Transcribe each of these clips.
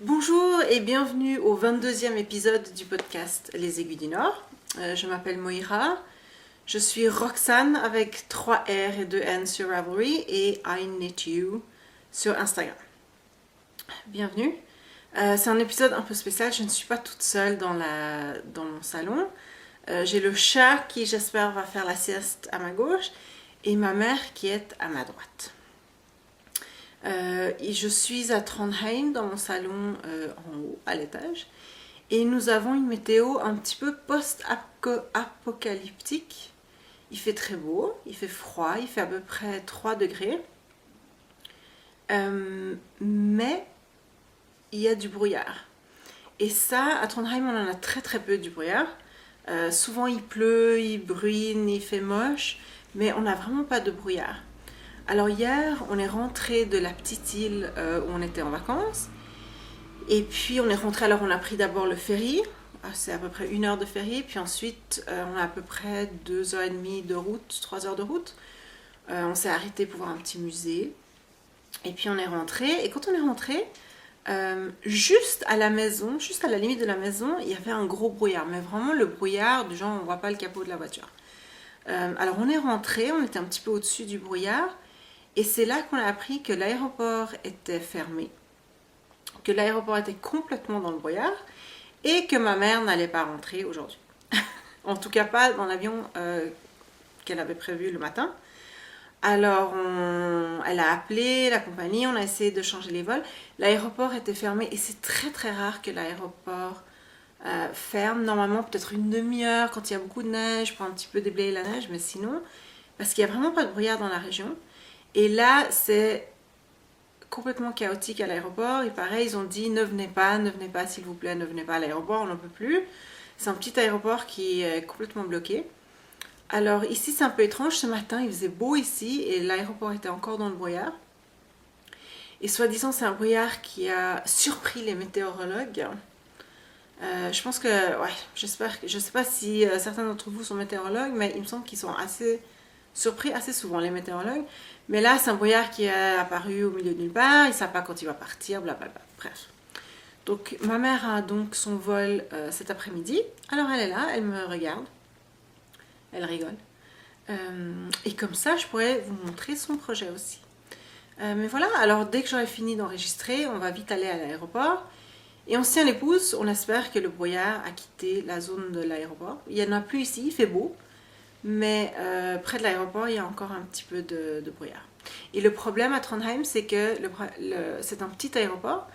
Bonjour et bienvenue au 22e épisode du podcast Les Aiguilles du Nord. Je m'appelle Moira, je suis Roxane avec 3 R et 2 N sur Ravelry et I Knit You sur Instagram. Bienvenue. C'est un épisode un peu spécial, je ne suis pas toute seule dans mon salon. J'ai le chat qui j'espère va faire la sieste à ma gauche et ma mère qui est à ma droite. Et je suis à Trondheim dans mon salon en haut à l'étage et nous avons une météo un petit peu post-apocalyptique. Il fait très beau, il fait froid, il fait à peu près 3 degrés, mais il y a du brouillard. Et ça, à Trondheim, on en a très très peu du brouillard. Souvent il pleut, il bruine, il fait moche, mais on n'a vraiment pas de brouillard. Alors hier, on est rentré de la petite île où on était en vacances. Et puis on est rentré, alors on a pris d'abord le ferry. C'est à peu près 1 heure de ferry. Puis ensuite, on a à peu près 2h30 de route, 3 heures de route. On s'est arrêté pour voir un petit musée. Et puis on est rentré. Et quand on est rentré, juste à la maison, juste à la limite de la maison, il y avait un gros brouillard. Mais vraiment le brouillard, du genre on ne voit pas le capot de la voiture. Alors on est rentré, on était un petit peu au-dessus du brouillard. Et c'est là qu'on a appris que l'aéroport était fermé, que l'aéroport était complètement dans le brouillard et que ma mère n'allait pas rentrer aujourd'hui. En tout cas pas dans l'avion qu'elle avait prévu le matin. Alors elle a appelé la compagnie, on a essayé de changer les vols. L'aéroport était fermé et c'est très très rare que l'aéroport ferme. Normalement peut-être une demi-heure quand il y a beaucoup de neige pour un petit peu déblayer la neige, mais sinon, parce qu'il n'y a vraiment pas de brouillard dans la région. Et là, c'est complètement chaotique à l'aéroport. Et pareil, ils ont dit ne venez pas s'il vous plaît, ne venez pas à l'aéroport, on n'en peut plus. C'est un petit aéroport qui est complètement bloqué. Alors ici, c'est un peu étrange. Ce matin, il faisait beau ici et l'aéroport était encore dans le brouillard. Et soi-disant, c'est un brouillard qui a surpris les météorologues. Je pense que, je ne sais pas si certains d'entre vous sont météorologues, mais il me semble qu'ils sont assez surpris assez souvent, les météorologues. Mais là, c'est un brouillard qui est apparu au milieu de nulle part, il ne sait pas quand il va partir, blablabla. Bref. Donc, ma mère a donc son vol cet après-midi. Alors, elle est là, elle me regarde. Elle rigole. Et comme ça, je pourrais vous montrer son projet aussi. Mais voilà, alors dès que j'aurai fini d'enregistrer, on va vite aller à l'aéroport. Et on se tient les pouces, on espère que le brouillard a quitté la zone de l'aéroport. Il n'y en a plus ici, il fait beau. Mais près de l'aéroport, il y a encore un petit peu de brouillard. Et le problème à Trondheim, c'est que c'est un petit aéroport.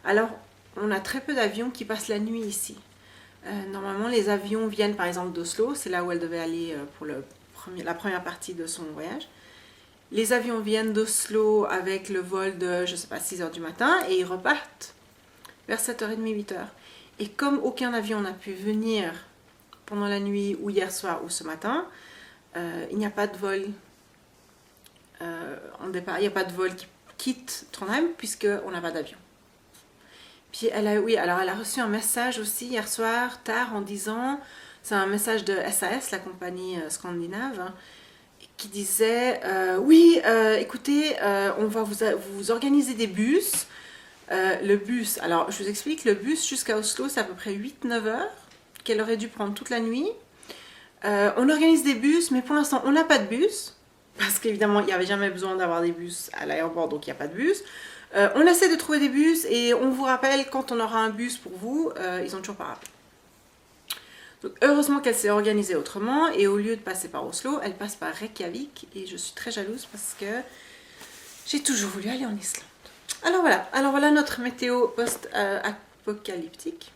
Alors, on a très peu d'avions qui passent la nuit ici. Normalement, les avions viennent par exemple d'Oslo. C'est là où elle devait aller pour la première partie de son voyage. Les avions viennent d'Oslo avec le vol de, je sais pas, 6h du matin. Et ils repartent vers 7h30, 8h. Et comme aucun avion n'a pu venir pendant la nuit ou hier soir ou ce matin, il n'y a pas de vol en départ, il n'y a pas de vol qui quitte Trondheim puisqu'on n'a pas d'avion. Puis elle a reçu un message aussi hier soir tard en disant, c'est un message de SAS, la compagnie scandinave, qui disait écoutez, on va vous organiser des bus. Le bus, alors je vous explique, le bus jusqu'à Oslo c'est à peu près 8-9 heures qu'elle aurait dû prendre toute la nuit. On organise des bus, mais pour l'instant, on n'a pas de bus. Parce qu'évidemment, il n'y avait jamais besoin d'avoir des bus à l'aéroport, donc il n'y a pas de bus. On essaie de trouver des bus et on vous rappelle quand on aura un bus pour vous. Ils n'ont toujours pas rappelé. Donc heureusement qu'elle s'est organisée autrement. Et au lieu de passer par Oslo, elle passe par Reykjavik. Et je suis très jalouse parce que j'ai toujours voulu aller en Islande. Alors voilà notre météo post-apocalyptique.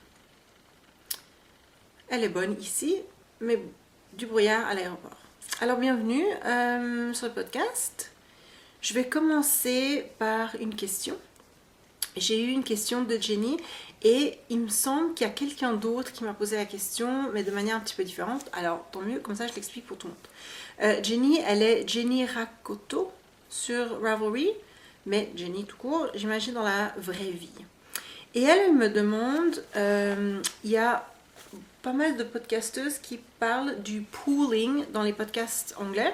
Elle est bonne ici, mais du brouillard à l'aéroport. Alors bienvenue sur le podcast. Je vais commencer par une question. J'ai eu une question de Jenny et il me semble qu'il y a quelqu'un d'autre qui m'a posé la question, mais de manière un petit peu différente. Alors tant mieux, comme ça je l'explique pour tout le monde. Jenny, elle est Jenny Rakoto sur Ravelry, mais Jenny tout court, j'imagine dans la vraie vie. Et elle me demande, il y a pas mal de podcasteuses qui parlent du pooling dans les podcasts anglais.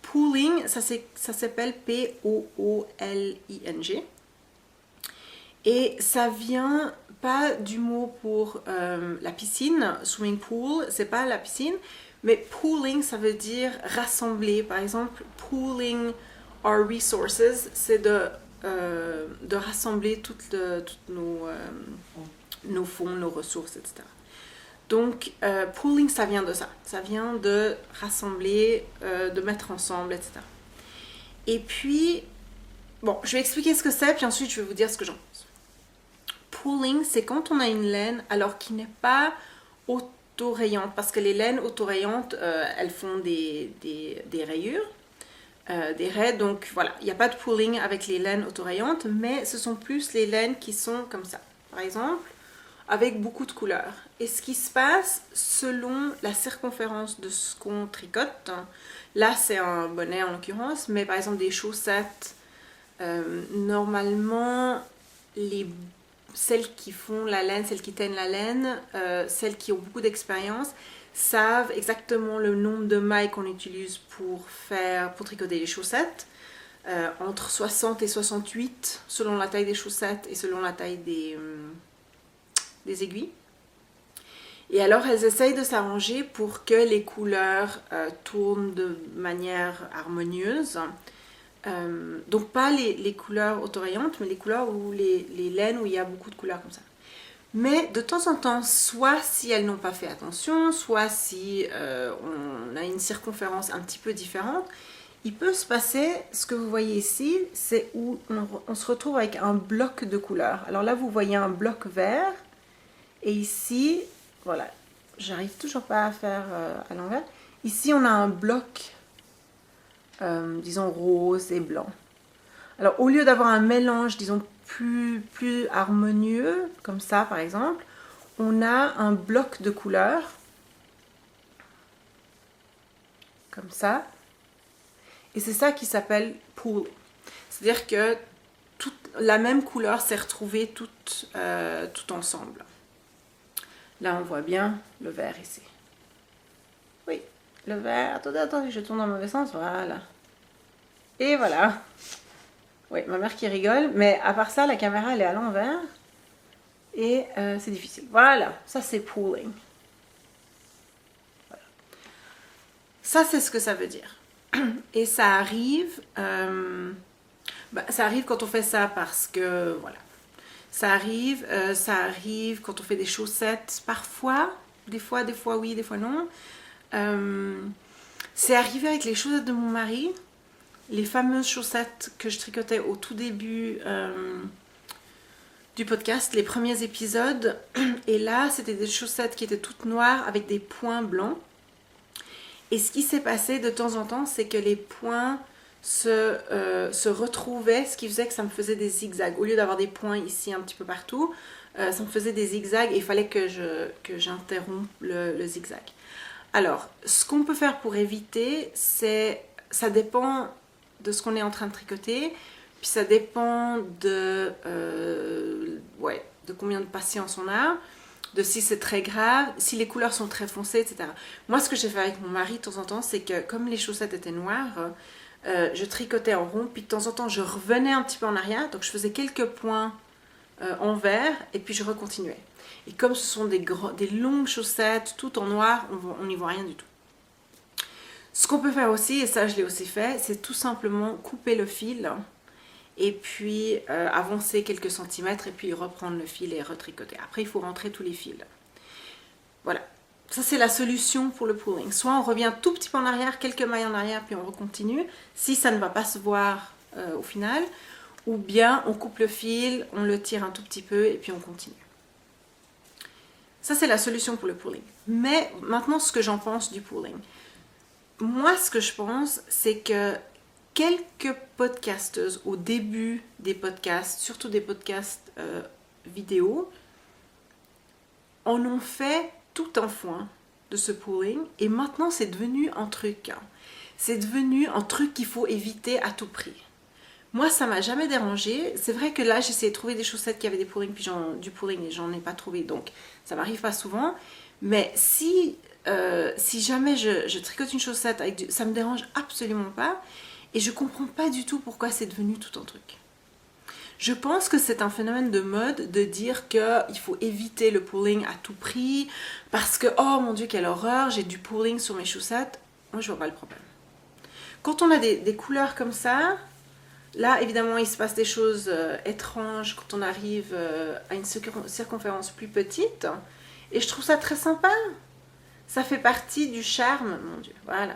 Pooling, ça s'appelle P-O-O-L-I-N-G. Et ça vient pas du mot pour la piscine, swimming pool, c'est pas la piscine, mais pooling, ça veut dire rassembler. Par exemple, pooling our resources, c'est de rassembler toutes nos fonds, nos ressources, etc. Donc, pooling, ça vient de ça. Ça vient de rassembler, de mettre ensemble, etc. Et puis, bon, je vais expliquer ce que c'est, puis ensuite je vais vous dire ce que j'en pense. Pooling, c'est quand on a une laine, alors qui n'est pas autorayante, parce que les laines autorayantes, elles font des rayures, des raies, donc voilà, il n'y a pas de pooling avec les laines autorayantes, mais ce sont plus les laines qui sont comme ça, par exemple, avec beaucoup de couleurs. Et ce qui se passe selon la circonférence de ce qu'on tricote, là c'est un bonnet en l'occurrence, mais par exemple des chaussettes, normalement celles qui font la laine, celles qui teignent la laine, celles qui ont beaucoup d'expérience, savent exactement le nombre de mailles qu'on utilise pour tricoter les chaussettes, entre 60 et 68 selon la taille des chaussettes et selon la taille des aiguilles. Et alors elles essayent de s'arranger pour que les couleurs tournent de manière harmonieuse. Donc pas les couleurs autorayantes, mais les couleurs où les laines où il y a beaucoup de couleurs comme ça. Mais de temps en temps, soit si elles n'ont pas fait attention, soit si on a une circonférence un petit peu différente, il peut se passer, ce que vous voyez ici, c'est où on se retrouve avec un bloc de couleurs. Alors là, vous voyez un bloc vert, et ici, voilà, j'arrive toujours pas à faire à l'envers. Ici, on a un bloc, disons, rose et blanc. Alors, au lieu d'avoir un mélange, disons, plus harmonieux, comme ça par exemple, on a un bloc de couleurs, comme ça, et c'est ça qui s'appelle pooling. C'est-à-dire que la même couleur s'est retrouvée tout ensemble. Là, on voit bien le vert ici. Oui, le vert. Attendez, je tourne dans le mauvais sens. Voilà. Et voilà. Oui, ma mère qui rigole, mais à part ça, la caméra, elle est à l'envers. Et c'est difficile. Voilà, ça c'est pooling. Voilà. Ça, c'est ce que ça veut dire. Et ça arrive... ça arrive quand on fait ça parce que, voilà. Ça arrive quand on fait des chaussettes, parfois. Des fois oui, des fois non. C'est arrivé avec les chaussettes de mon mari. Les fameuses chaussettes que je tricotais au tout début du podcast, les premiers épisodes. Et là, c'était des chaussettes qui étaient toutes noires avec des points blancs. Et ce qui s'est passé de temps en temps, c'est que les points se retrouvaient, ce qui faisait que ça me faisait des zigzags. Au lieu d'avoir des points ici un petit peu partout, ça me faisait des zigzags et il fallait que j'interrompe le zigzag. Alors, ce qu'on peut faire pour éviter, ça dépend de ce qu'on est en train de tricoter, puis ça dépend de combien de patience on a, de si c'est très grave, si les couleurs sont très foncées, etc. Moi, ce que j'ai fait avec mon mari de temps en temps, c'est que comme les chaussettes étaient noires, je tricotais en rond, puis de temps en temps, je revenais un petit peu en arrière, donc je faisais quelques points en vert, et puis je recontinuais. Et comme ce sont des longues chaussettes, toutes en noir, on n'y voit rien du tout. Ce qu'on peut faire aussi, et ça je l'ai aussi fait, c'est tout simplement couper le fil et puis avancer quelques centimètres et puis reprendre le fil et retricoter. Après, il faut rentrer tous les fils. Voilà. Ça, c'est la solution pour le pooling. Soit on revient tout petit peu en arrière, quelques mailles en arrière, puis on recontinue, si ça ne va pas se voir au final. Ou bien on coupe le fil, on le tire un tout petit peu et puis on continue. Ça, c'est la solution pour le pooling. Mais maintenant, ce que j'en pense du pooling. Moi, ce que je pense, c'est que quelques podcasteuses au début des podcasts, surtout des podcasts vidéo, en ont fait tout un foin de ce pooling et maintenant c'est devenu un truc. C'est devenu un truc qu'il faut éviter à tout prix. Moi, ça m'a jamais dérangé. C'est vrai que là, j'ai essayé de trouver des chaussettes qui avaient du pooling et j'en ai pas trouvé, donc ça m'arrive pas souvent. Mais si jamais je tricote une chaussette ça me dérange absolument pas et je comprends pas du tout pourquoi c'est devenu tout un truc. Je pense que c'est un phénomène de mode de dire qu'il faut éviter le pooling à tout prix parce que, oh mon Dieu, quelle horreur, j'ai du pooling sur mes chaussettes. Moi, je vois pas le problème. Quand on a des couleurs comme ça, là, évidemment, il se passe des choses étranges quand on arrive à une circonférence plus petite. Et je trouve ça très sympa. Ça fait partie du charme, mon Dieu. Voilà.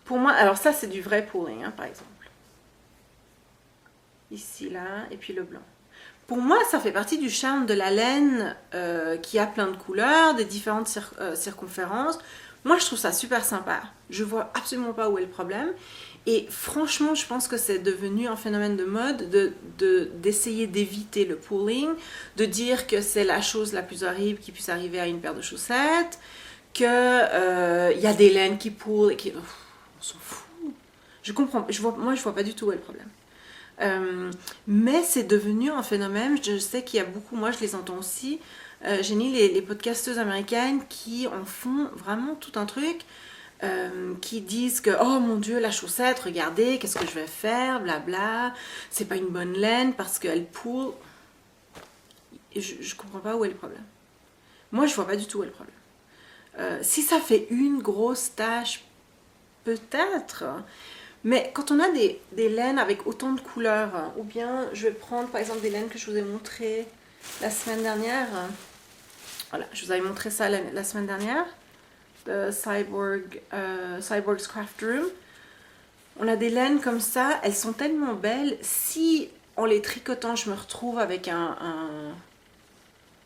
Pour moi, alors ça, c'est du vrai pooling, hein, par exemple. Ici, là, et puis le blanc. Pour moi, ça fait partie du charme de la laine qui a plein de couleurs, des différentes circonférences. Moi, je trouve ça super sympa. Je vois absolument pas où est le problème. Et franchement, je pense que c'est devenu un phénomène de mode d'essayer d'éviter le pooling, de dire que c'est la chose la plus horrible qui puisse arriver à une paire de chaussettes, qu'il y a des laines qui poolent et qui... on s'en fout. Je comprends. Moi, je vois pas du tout où est le problème. Mais c'est devenu un phénomène. Je sais qu'il y a beaucoup, moi je les entends aussi, j'ai mis les podcasteuses américaines qui en font vraiment tout un truc, qui disent que oh mon Dieu, la chaussette, regardez, qu'est-ce que je vais faire, blabla, c'est pas une bonne laine parce qu'elle poule. Et je comprends pas où est le problème. Moi je vois pas du tout où est le problème. Si ça fait une grosse tache, peut-être. Mais quand on a des laines avec autant de couleurs, ou bien je vais prendre par exemple des laines que je vous ai montrées la semaine dernière. Voilà, je vous avais montré ça la semaine dernière, de Cyborg's Craft Room. On a des laines comme ça, elles sont tellement belles. Si en les tricotant, je me retrouve avec un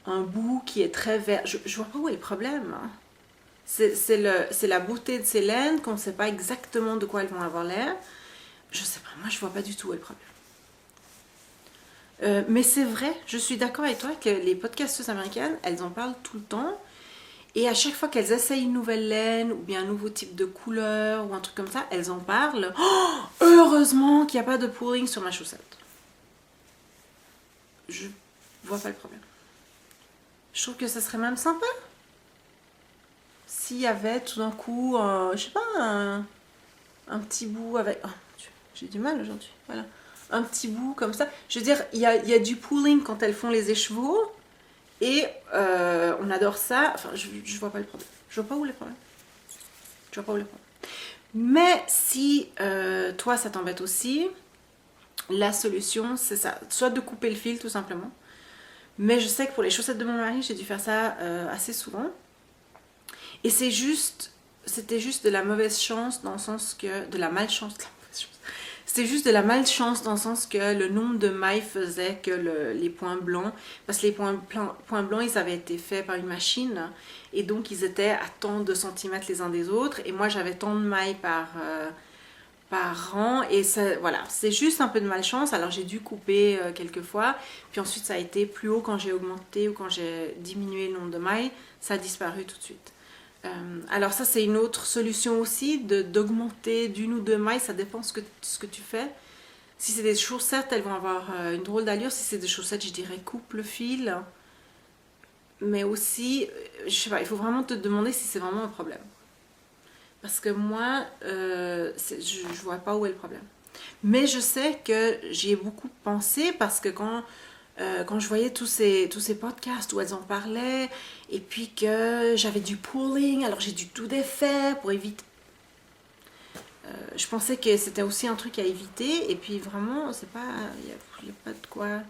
bout qui est très vert, je vois pas où est le problème. Hein. C'est la beauté de ces laines qu'on ne sait pas exactement de quoi elles vont avoir l'air. Je sais pas, moi je vois pas du tout où est le problème. Mais c'est vrai, je suis d'accord avec toi que les podcasteuses américaines, elles en parlent tout le temps. Et à chaque fois qu'elles essayent une nouvelle laine ou bien un nouveau type de couleur ou un truc comme ça, elles en parlent. Oh, heureusement qu'il n'y a pas de pooling sur ma chaussette. Je vois pas le problème. Je trouve que ça serait même sympa. S'il y avait tout d'un coup, je sais pas, un petit bout avec... Oh, j'ai du mal aujourd'hui, voilà. Un petit bout comme ça. Je veux dire, il y a du pooling quand elles font les écheveaux. Et on adore ça. Enfin, je vois pas le problème. Je vois pas où est le problème. Je vois pas où est le problème. Mais si toi, ça t'embête aussi, la solution, c'est ça. Soit de couper le fil, tout simplement. Mais je sais que pour les chaussettes de mon mari, j'ai dû faire ça assez souvent. Et c'était juste de la mauvaise chance dans le sens que... De la malchance, c'était juste de la malchance dans le sens que le nombre de mailles faisait que les points blancs, parce que les points blancs, ils avaient été faits par une machine, et donc ils étaient à tant de centimètres les uns des autres, et moi j'avais tant de mailles par rang, et ça, voilà, c'est juste un peu de malchance. Alors j'ai dû couper quelques fois, puis ensuite ça a été plus haut quand j'ai augmenté ou quand j'ai diminué le nombre de mailles, ça a disparu tout de suite. Alors ça c'est une autre solution aussi, d'augmenter d'une ou deux mailles, ça dépend ce que tu fais. Si c'est des chaussettes, elles vont avoir une drôle d'allure. Si c'est des chaussettes, je dirais coupe le fil. Mais aussi, je sais pas, il faut vraiment te demander si c'est vraiment un problème. Parce que moi, je vois pas où est le problème. Mais je sais que j'y ai beaucoup pensé parce que quand je voyais tous ces podcasts où elles en parlaient, et puis que j'avais du pooling, alors j'ai dû tout défaire pour éviter. Je pensais que c'était aussi un truc à éviter, et puis vraiment, c'est pas. Il n'y a pas de quoi.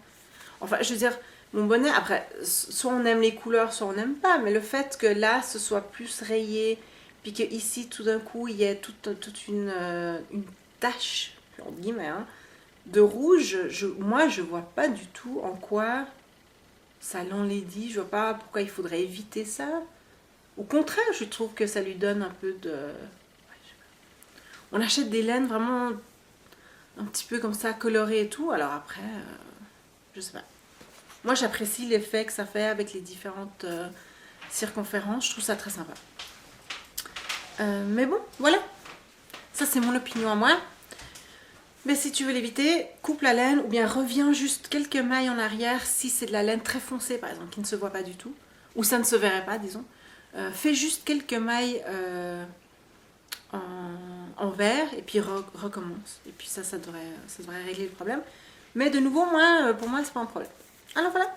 Enfin, je veux dire, mon bonnet, après, soit on aime les couleurs, soit on n'aime pas, mais le fait que là, ce soit plus rayé, puis que ici, tout d'un coup, il y ait toute une tache, entre guillemets, hein, de rouge, moi je vois pas du tout en quoi ça l'enlaidit, je vois pas pourquoi il faudrait éviter ça. Au contraire, je trouve que ça lui donne un peu de... On achète des laines vraiment un petit peu comme ça, colorées et tout, alors après, je sais pas. Moi j'apprécie l'effet que ça fait avec les différentes circonférences, je trouve ça très sympa. Mais bon, voilà. Ça c'est mon opinion à moi. Mais si tu veux l'éviter, coupe la laine ou bien reviens juste quelques mailles en arrière si c'est de la laine très foncée par exemple, qui ne se voit pas du tout, ou ça ne se verrait pas disons. Fais juste quelques mailles en vert et puis recommence. Et puis ça devrait régler le problème. Mais de nouveau, moi, pour moi, c'est pas un problème. Alors voilà.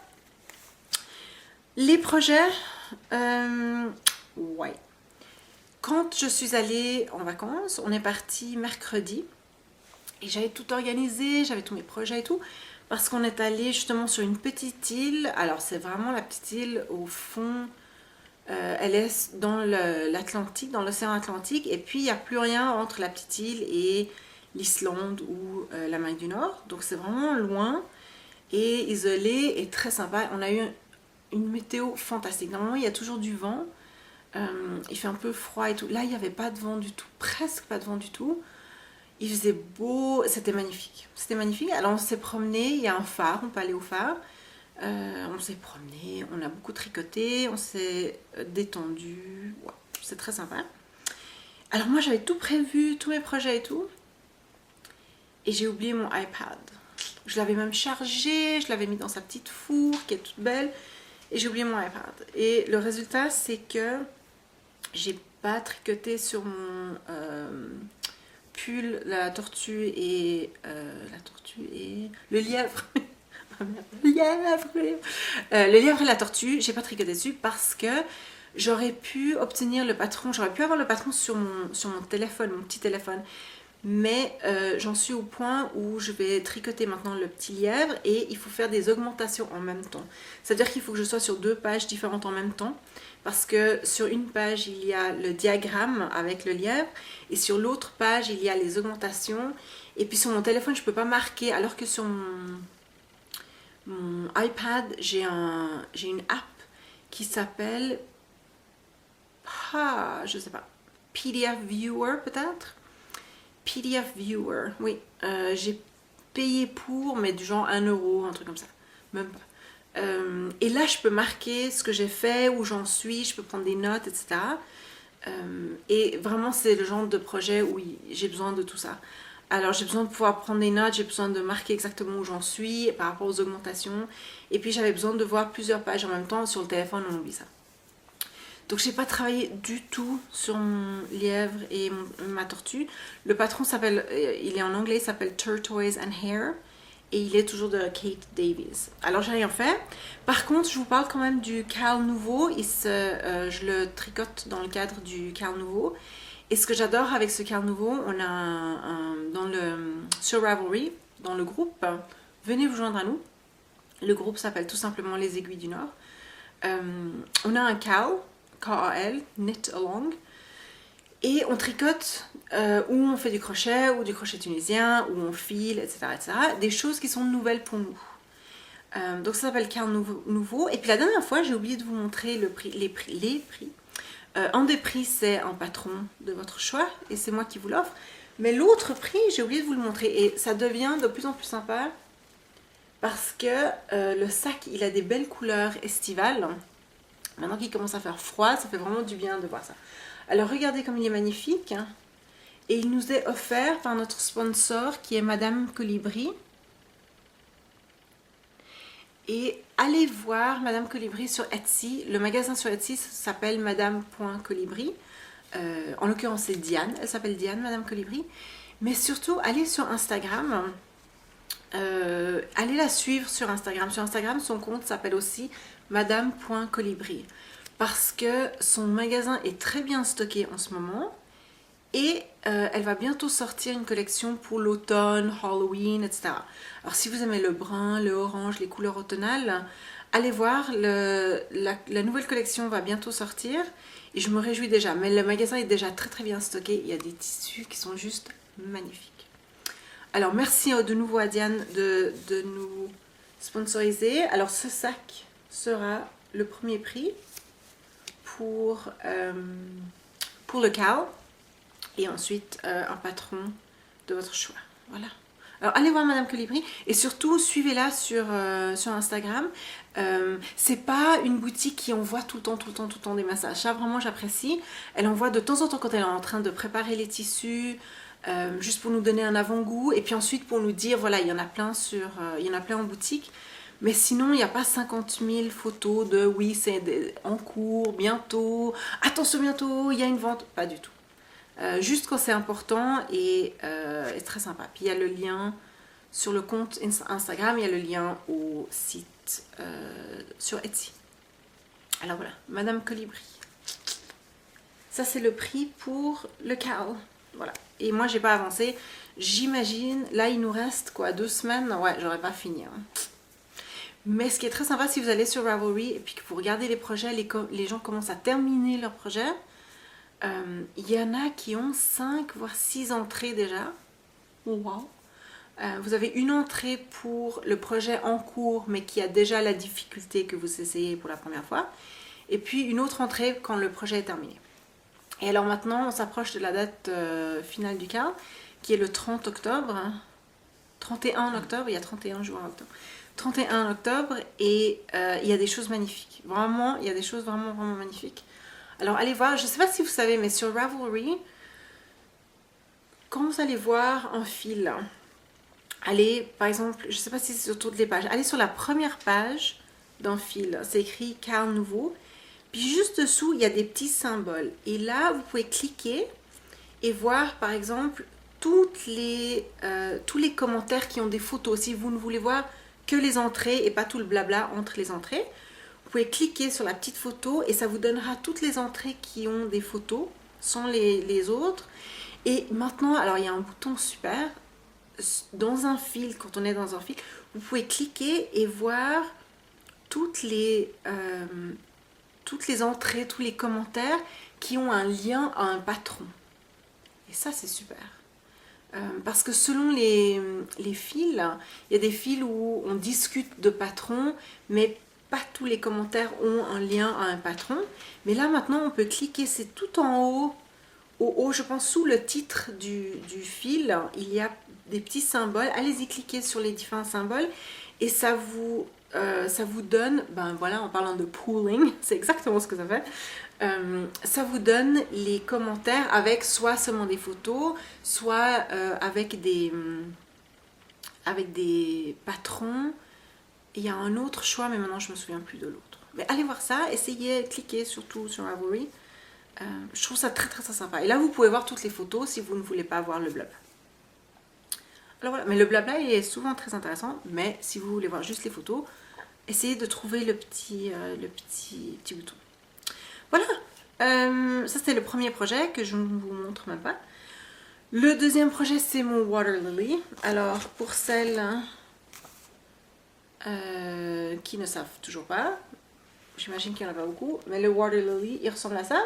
Les projets, ouais. Quand je suis allée en vacances, on est parti mercredi. Et j'avais tout organisé, j'avais tous mes projets et tout. Parce qu'on est allé justement sur une petite île. Alors c'est vraiment la petite île au fond. Elle est dans l'Atlantique, dans l'océan Atlantique. Et puis il n'y a plus rien entre la petite île et l'Islande ou l'Amérique du Nord. Donc c'est vraiment loin et isolé et très sympa. On a eu une météo fantastique. Normalement il y a toujours du vent. Il fait un peu froid et tout. Là il n'y avait pas de vent du tout. Presque pas de vent du tout. Il faisait beau, c'était magnifique. C'était magnifique. Alors on s'est promené, il y a un phare, on peut aller au phare. On s'est promené, on a beaucoup tricoté, on s'est détendu. Ouais, c'est très sympa. Alors moi j'avais tout prévu, tous mes projets et tout. Et j'ai oublié mon iPad. Je l'avais même chargé, je l'avais mis dans sa petite fourre qui est toute belle. Et j'ai oublié mon iPad. Et le résultat c'est que j'ai pas tricoté sur mon pull la tortue et le lièvre. Le lièvre et la tortue, j'ai pas tricoté dessus parce que j'aurais pu obtenir le patron, j'aurais pu avoir le patron sur mon téléphone, mon petit téléphone. Mais j'en suis au point où je vais tricoter maintenant le petit lièvre et il faut faire des augmentations en même temps. C'est-à-dire qu'il faut que je sois sur 2 pages différentes en même temps. Parce que sur une page, il y a le diagramme avec le lièvre et sur l'autre page, il y a les augmentations. Et puis sur mon téléphone, je ne peux pas marquer, alors que sur mon iPad, j'ai une app qui s'appelle, je sais pas, PDF Viewer peut-être. PDF Viewer, oui. J'ai payé pour, mais du genre 1 euro, un truc comme ça. Même pas. Et là, je peux marquer ce que j'ai fait, où j'en suis, je peux prendre des notes, etc. Et vraiment, c'est le genre de projet où j'ai besoin de tout ça. Alors, j'ai besoin de pouvoir prendre des notes, j'ai besoin de marquer exactement où j'en suis par rapport aux augmentations. Et puis, j'avais besoin de voir plusieurs pages en même temps. Sur le téléphone, on oublie ça. Donc, j'ai pas travaillé du tout sur mon lièvre et ma tortue. Le patron s'appelle, il est en anglais, il s'appelle Turquoise and Hair. Et il est toujours de Kate Davies. Alors j'ai rien fait. Par contre, je vous parle quand même du Cal Nouveau. Je le tricote dans le cadre du Cal Nouveau. Et ce que j'adore avec ce Cal Nouveau, on a sur Ravelry, dans le groupe, venez vous joindre à nous. Le groupe s'appelle tout simplement Les Aiguilles du Nord. On a un Cal, K-A-L, Knit Along. Et on tricote où on fait du crochet, ou du crochet tunisien, où on file, etc., etc. Des choses qui sont nouvelles pour nous. Donc ça s'appelle Cal Nouveau. Et puis la dernière fois, j'ai oublié de vous montrer les prix. Un des prix, c'est un patron de votre choix, et c'est moi qui vous l'offre. Mais l'autre prix, j'ai oublié de vous le montrer. Et ça devient de plus en plus sympa, parce que le sac, il a des belles couleurs estivales. Maintenant qu'il commence à faire froid, ça fait vraiment du bien de voir ça. Alors regardez comme il est magnifique. Et il nous est offert par notre sponsor qui est Madame Colibri. Et allez voir Madame Colibri sur Etsy. Le magasin sur Etsy s'appelle madame.colibri. En l'occurrence c'est Diane. Elle s'appelle Diane, Madame Colibri. Mais surtout allez sur Instagram. Allez la suivre sur Instagram. Sur Instagram son compte s'appelle aussi madame.colibri. Parce que son magasin est très bien stocké en ce moment. Et elle va bientôt sortir une collection pour l'automne, Halloween, etc. Alors si vous aimez le brun, le orange, les couleurs automnales, allez voir, la nouvelle collection va bientôt sortir. Et je me réjouis déjà, mais le magasin est déjà très très bien stocké. Il y a des tissus qui sont juste magnifiques. Alors merci de nouveau à Diane de nous sponsoriser. Alors ce sac sera le premier prix pour le Cal. Et ensuite un patron de votre choix. Voilà. Alors allez voir Madame Colibri et surtout suivez-la sur Instagram. C'est pas une boutique qui envoie tout le temps des massages. Ça vraiment j'apprécie. Elle envoie de temps en temps quand elle est en train de préparer les tissus, juste pour nous donner un avant-goût et puis ensuite pour nous dire voilà il y en a plein en boutique. Mais sinon, il n'y a pas 50 000 photos de oui, c'est en cours, bientôt, attention bientôt, il y a une vente. Pas du tout. Juste quand c'est important et très sympa. Puis il y a le lien sur le compte Instagram, il y a le lien au site sur Etsy. Alors voilà, Madame Colibri. Ça c'est le prix pour le Cal. Voilà. Et moi j'ai pas avancé. J'imagine, là il nous reste quoi, 2 semaines. Ouais, j'aurais pas fini. Hein. Mais ce qui est très sympa, si vous allez sur Ravelry et puis que vous regardez les projets, les gens commencent à terminer leurs projets. Il y en a qui ont 5 voire 6 entrées déjà. Wow. Vous avez une entrée pour le projet en cours mais qui a déjà la difficulté que vous essayez pour la première fois. Et puis une autre entrée quand le projet est terminé. Et alors maintenant on s'approche de la date finale du cas qui est le 30 octobre. 31 octobre, il y a 31 jours en octobre. 31 octobre et il y a des choses magnifiques. Vraiment, il y a des choses vraiment magnifiques. Alors allez voir, je ne sais pas si vous savez, mais sur Ravelry, quand vous allez voir un fil, allez, par exemple, je ne sais pas si c'est sur toutes les pages, allez sur la première page d'un fil, c'est écrit Cal nouveau, puis juste dessous, il y a des petits symboles. Et là, vous pouvez cliquer et voir, par exemple, tous les commentaires qui ont des photos. Si vous ne voulez voir que les entrées et pas tout le blabla entre les entrées, vous pouvez cliquer sur la petite photo et ça vous donnera toutes les entrées qui ont des photos, sans les autres. Et maintenant, alors il y a un bouton super, dans un fil, quand on est dans un fil, vous pouvez cliquer et voir toutes les entrées, tous les commentaires qui ont un lien à un patron. Et ça, c'est super. Parce que selon les fils, il y a des fils où on discute de patrons, mais pas tous les commentaires ont un lien à un patron. Mais là, maintenant, on peut cliquer, c'est tout en haut. Au haut, je pense, sous le titre du fil, il y a des petits symboles. Allez-y, cliquez sur les différents symboles et ça vous donne, ben voilà, en parlant de pooling, c'est exactement ce que ça fait. Ça vous donne les commentaires avec soit seulement des photos, soit avec des patrons. Il y a un autre choix, mais maintenant je me souviens plus de l'autre. Mais allez voir ça, essayez, cliquez surtout sur Ravelry. Je trouve ça très sympa. Et là vous pouvez voir toutes les photos si vous ne voulez pas voir le blabla. Alors voilà, mais le blabla il est souvent très intéressant, mais si vous voulez voir juste les photos, essayez de trouver le petit bouton. Voilà, ça c'était le premier projet que je ne vous montre même pas. Le deuxième projet c'est mon Water Lily. Alors pour celles qui ne savent toujours pas, j'imagine qu'il n'y en a pas beaucoup, mais le Water Lily il ressemble à ça.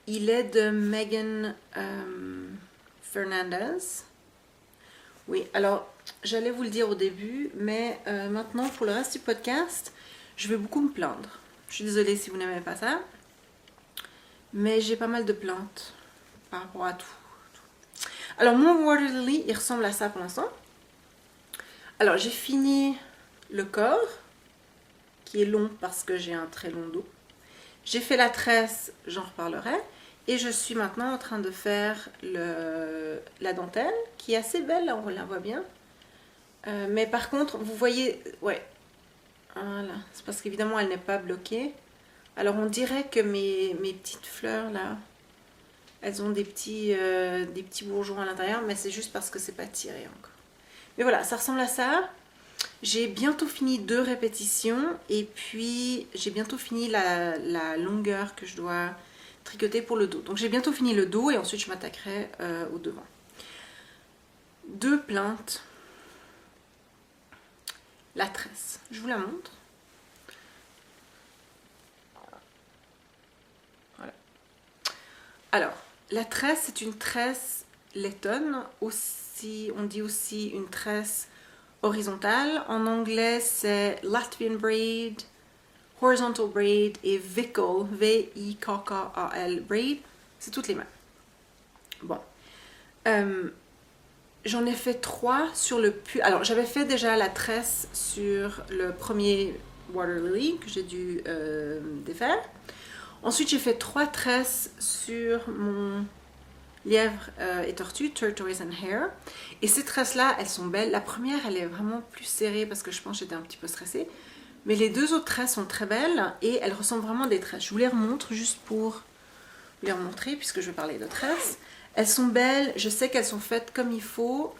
Il est de Megan Fernandez. Oui, alors j'allais vous le dire au début, mais maintenant pour le reste du podcast, je vais beaucoup me plaindre. Je suis désolée si vous n'aimez pas ça, mais j'ai pas mal de plaintes par rapport à tout. Alors mon Water Lily, il ressemble à ça pour l'instant. Alors j'ai fini le corps, qui est long parce que j'ai un très long dos. J'ai fait la tresse, j'en reparlerai. Et je suis maintenant en train de faire la dentelle, qui est assez belle, là on la voit bien. Mais par contre, vous voyez, ouais, voilà, c'est parce qu'évidemment elle n'est pas bloquée. Alors on dirait que mes petites fleurs là, elles ont des petits bourgeons à l'intérieur, mais c'est juste parce que c'est pas tiré encore. Mais voilà, ça ressemble à ça. J'ai bientôt fini 2 répétitions et puis j'ai bientôt fini la longueur que je dois tricoter pour le dos. Donc j'ai bientôt fini le dos et ensuite je m'attaquerai au devant. 2 plaintes. La tresse. Je vous la montre. Voilà. Alors, la tresse, c'est une tresse lettonne. Aussi, on dit aussi une tresse horizontale. En anglais, c'est Latvian braid, horizontal braid et Vikal, V-I-K-K-A-L braid. C'est toutes les mêmes. Bon. J'en ai fait 3 sur le pull. Alors, j'avais fait déjà la tresse sur le premier Water Lily que j'ai dû défaire. Ensuite, j'ai fait 3 tresses sur mon lièvre et tortue, Turquoise and Hare. Et ces tresses-là, elles sont belles. La première, elle est vraiment plus serrée parce que je pense que j'étais un petit peu stressée. Mais les 2 autres tresses sont très belles et elles ressemblent vraiment à des tresses. Je vous les remontre juste pour vous les remontrer puisque je vais parler de tresses. Elles sont belles, je sais qu'elles sont faites comme il faut.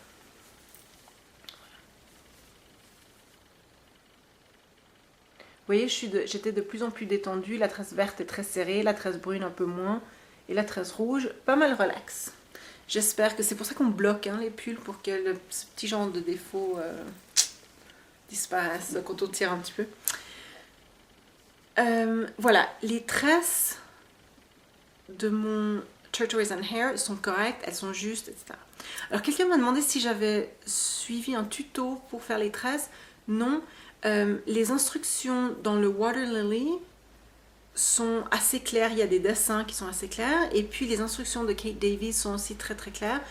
Vous voyez, j'étais de plus en plus détendue. La tresse verte est très serrée, la tresse brune un peu moins. Et la tresse rouge, pas mal relax. J'espère que c'est pour ça qu'on bloque hein, les pulls, pour que ce petit genre de défaut disparaisse quand on tire un petit peu. Voilà, les tresses de mon Turquoise and Hair sont correctes, elles sont justes, etc. Alors quelqu'un m'a demandé si j'avais suivi un tuto pour faire les tresses. Non, les instructions dans le Water Lily sont assez claires, il y a des dessins qui sont assez clairs, et puis les instructions de Kate Davies sont aussi très très claires.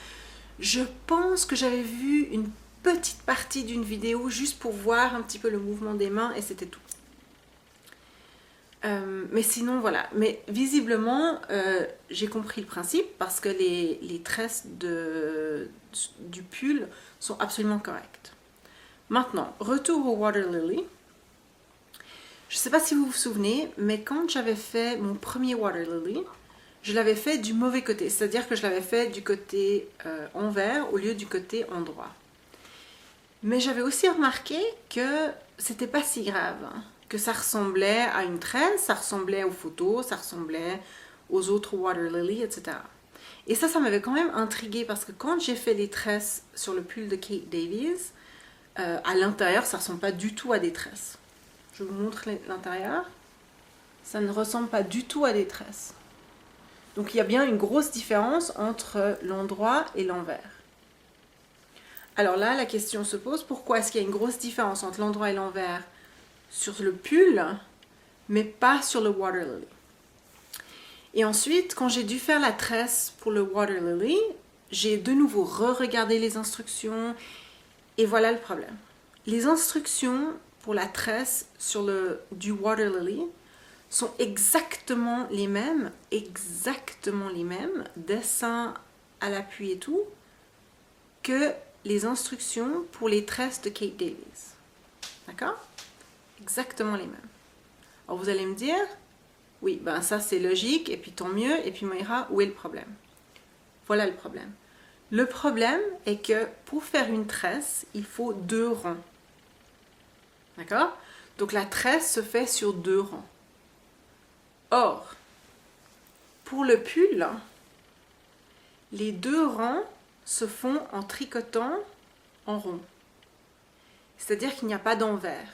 Je pense que j'avais vu une petite partie d'une vidéo juste pour voir un petit peu le mouvement des mains, et c'était tout. Mais sinon voilà, mais visiblement j'ai compris le principe parce que les tresses du pull sont absolument correctes. Maintenant, retour au Water Lily. Je ne sais pas si vous vous souvenez, mais quand j'avais fait mon premier Water Lily, je l'avais fait du mauvais côté, c'est-à-dire que je l'avais fait du côté envers au lieu du côté endroit. Mais j'avais aussi remarqué que c'était pas si grave, que ça ressemblait à une tresse, ça ressemblait aux photos, ça ressemblait aux autres Water Lily, etc. Et ça m'avait quand même intriguée parce que quand j'ai fait les tresses sur le pull de Kate Davies, à l'intérieur, ça ressemble pas du tout à des tresses. Je vous montre l'intérieur. Ça ne ressemble pas du tout à des tresses. Donc il y a bien une grosse différence entre l'endroit et l'envers. Alors là, la question se pose, pourquoi est-ce qu'il y a une grosse différence entre l'endroit et l'envers sur le pull, mais pas sur le Water Lily? Et ensuite, quand j'ai dû faire la tresse pour le Water Lily, j'ai de nouveau re-regardé les instructions, et voilà le problème. Les instructions pour la tresse du Water Lily sont exactement les mêmes, dessins à l'appui et tout, que les instructions pour les tresses de Kate Davies. D'accord? Exactement les mêmes. Alors vous allez me dire, oui, ben ça c'est logique, et puis tant mieux, et puis Moira, où est le problème? Voilà le problème. Le problème est que pour faire une tresse, il faut 2 rangs. D'accord? Donc la tresse se fait sur 2 rangs. Or, pour le pull, les 2 rangs se font en tricotant en rond. C'est-à-dire qu'il n'y a pas d'envers.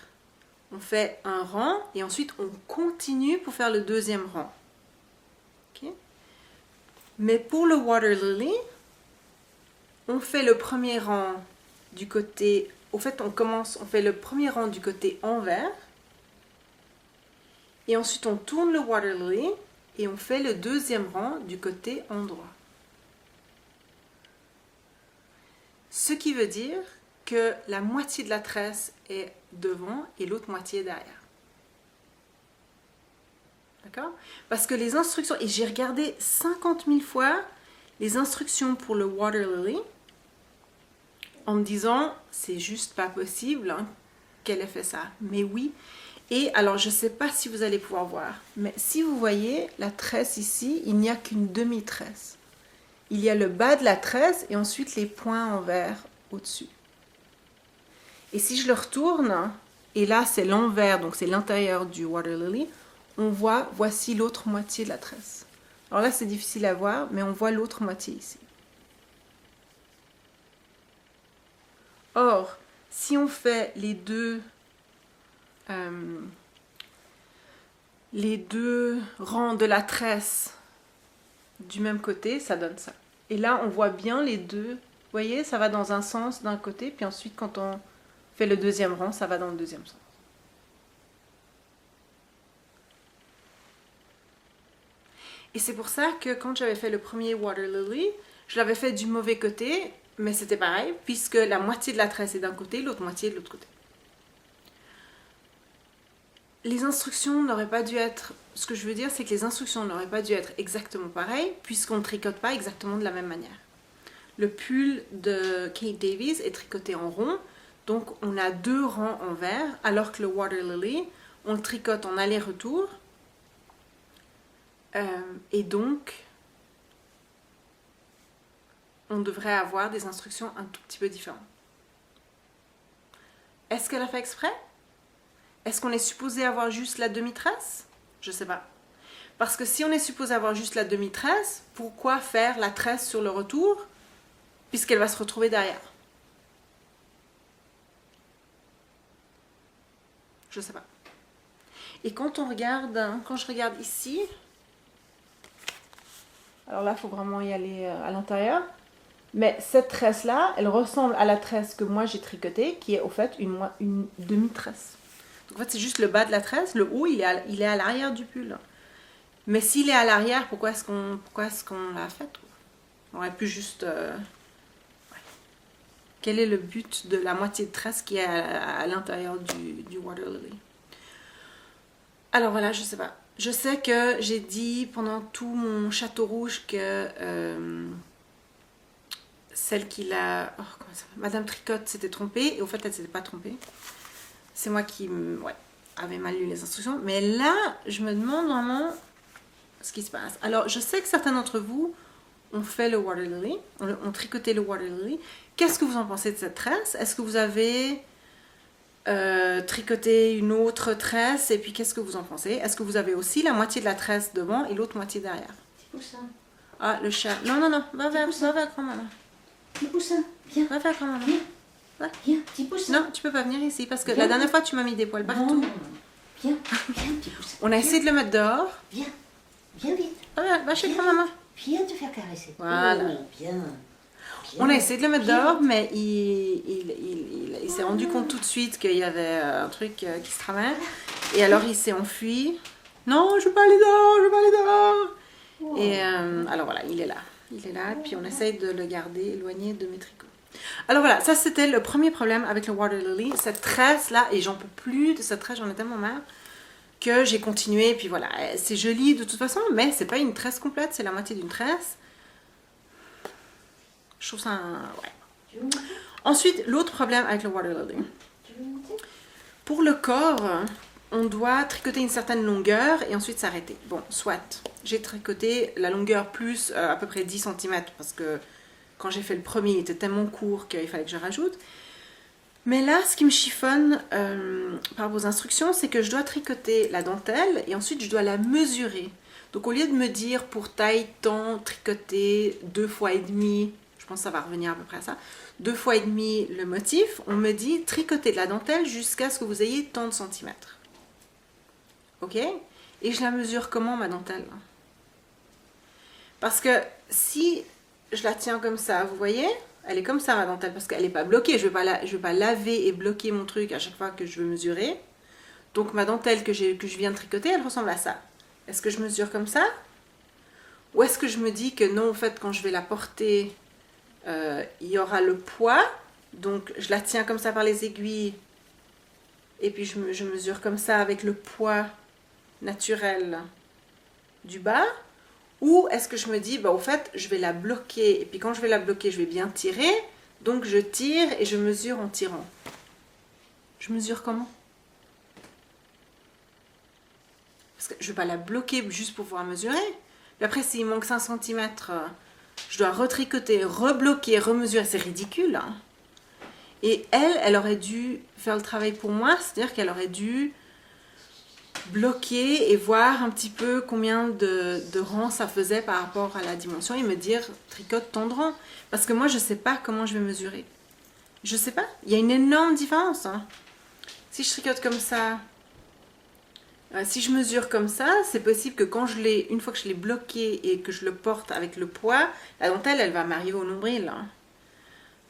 On fait un rang et ensuite on continue pour faire le 2e rang. Okay? Mais pour le Water Lily, on fait le premier rang du côté... Au fait, on fait le premier rang du côté envers. Et ensuite, on tourne le Water Lily et on fait le 2e rang du côté endroit. Ce qui veut dire que la moitié de la tresse est devant et l'autre moitié est derrière. D'accord? Parce que les instructions, et j'ai regardé 50 000 fois les instructions pour le Water Lily en me disant, c'est juste pas possible hein, qu'elle ait fait ça. Mais oui. Et alors, je ne sais pas si vous allez pouvoir voir, mais si vous voyez la tresse ici, il n'y a qu'une demi-tresse. Il y a le bas de la tresse et ensuite les points en vert au-dessus. Et si je le retourne, et là c'est l'envers, donc c'est l'intérieur du Water Lily, on voit, voici l'autre moitié de la tresse. Alors là c'est difficile à voir, mais on voit l'autre moitié ici. Or, si on fait les deux rangs de la tresse du même côté, ça donne ça. Et là, on voit bien les deux. Vous voyez, ça va dans un sens d'un côté, puis ensuite, quand on fait le 2e rang, ça va dans le 2e sens. Et c'est pour ça que quand j'avais fait le premier Water Lily, je l'avais fait du mauvais côté, mais c'était pareil, puisque la moitié de la tresse est d'un côté, l'autre moitié de l'autre côté. Les instructions n'auraient pas dû être... Ce que je veux dire, c'est que les instructions n'auraient pas dû être exactement pareilles, puisqu'on ne tricote pas exactement de la même manière. Le pull de Kate Davies est tricoté en rond, donc on a 2 rangs en vert, alors que le Water Lily, on le tricote en aller-retour. Et donc, on devrait avoir des instructions un tout petit peu différentes. Est-ce qu'elle a fait exprès? Est-ce qu'on est supposé avoir juste la demi-tresse? Je sais pas. Parce que si on est supposé avoir juste la demi-tresse, pourquoi faire la tresse sur le retour? Puisqu'elle va se retrouver derrière. Je sais pas. Et quand on regarde, quand je regarde ici, alors là, il faut vraiment y aller à l'intérieur. Mais cette tresse-là, elle ressemble à la tresse que moi j'ai tricotée, qui est au fait une demi-tresse. Donc en fait, c'est juste le bas de la tresse, le haut, il est à l'arrière du pull. Mais s'il est à l'arrière, pourquoi est-ce qu'on l'a fait? On aurait pu juste... ouais. Quel est le but de la moitié de tresse qui est à l'intérieur du Water Lily? Alors voilà, je sais pas. Je sais que j'ai dit pendant tout mon château rouge que celle qui l'a... Oh, comment ça s'appelle? Madame Tricotte s'était trompée, et au fait elle s'était pas trompée. C'est moi qui avait mal lu les instructions. Mais là, je me demande vraiment ce qui se passe. Alors, je sais que certains d'entre vous ont fait le Water Lily, ont tricoté le Water Lily. Qu'est-ce que vous en pensez de cette tresse? Est-ce que vous avez tricoté une autre tresse? Et puis, qu'est-ce que vous en pensez? Est-ce que vous avez aussi la moitié de la tresse devant et l'autre moitié derrière? Petit poussin. Ah, le chat. Non, non, non. Va vers grand-maman. Petit poussin, viens. Va vers grand-maman. Viens. Va. Viens, petit poussin. Non, tu peux pas venir ici parce que Viens. la dernière fois, tu m'as mis des poils partout. Non, non, non. Viens, viens, petit poussin. On a essayé de le mettre dehors. Viens, viens vite. Va chez Viens. grand-maman. Viens te faire caresser. Voilà. Oh, viens. On a essayé de le mettre Viens. dehors, mais il s'est rendu compte tout de suite qu'il y avait un truc qui se tramait. Et alors il s'est enfui. Non, je veux pas aller dehors, je veux pas aller dehors. Oh. Et alors voilà, il est là. Il est là, et puis on essaye de le garder éloigné de mes tricots. Alors voilà, ça c'était le premier problème avec le Water Lily. Cette tresse là, et j'en peux plus de cette tresse, j'en ai tellement marre, que j'ai continué. Et puis voilà, c'est joli de toute façon, mais c'est pas une tresse complète, c'est la moitié d'une tresse. Je trouve ça... ouais. Tu veux monter? Ensuite, l'autre problème avec le Water Lily. Tu veux monter? Pour le corps, on doit tricoter une certaine longueur et ensuite s'arrêter. Bon, soit. J'ai tricoté la longueur plus à peu près 10 cm parce que quand j'ai fait le premier, il était tellement court qu'il fallait que je rajoute. Mais là, ce qui me chiffonne par vos instructions, c'est que je dois tricoter la dentelle et ensuite je dois la mesurer. Donc au lieu de me dire pour taille tant, tricoter 2 fois et demi, je pense que ça va revenir à peu près à ça, 2 fois et demi le motif, on me dit tricoter de la dentelle jusqu'à ce que vous ayez tant de centimètres. Ok? Et je la mesure comment ma dentelle? Parce que si je la tiens comme ça, vous voyez? Elle est comme ça ma dentelle parce qu'elle n'est pas bloquée. Je ne vais pas laver et bloquer mon truc à chaque fois que je veux mesurer. Donc ma dentelle que je viens de tricoter, elle ressemble à ça. Est-ce que je mesure comme ça? Ou est-ce que je me dis que non, en fait, quand je vais la porter, il y aura le poids. Donc je la tiens comme ça par les aiguilles. Et puis je mesure comme ça avec le poids naturel du bas. Ou est-ce que je me dis, bah, au fait, je vais la bloquer. Et puis quand je vais la bloquer, je vais bien tirer. Donc je tire et je mesure en tirant. Je mesure comment? Parce que je ne vais pas la bloquer juste pour pouvoir mesurer. Puis après, s'il manque 5 cm, je dois retricoter, rebloquer, remesurer. C'est ridicule. Hein. Et elle aurait dû faire le travail pour moi. C'est-à-dire qu'elle aurait dû bloquer et voir un petit peu combien de rangs ça faisait par rapport à la dimension et me dire tricote tant de rangs. Parce que moi, je ne sais pas comment je vais mesurer. Je ne sais pas. Il y a une énorme différence. Hein. Si je tricote comme ça... si je mesure comme ça, c'est possible que quand une fois que je l'ai bloqué et que je le porte avec le poids, la dentelle, elle va m'arriver au nombril.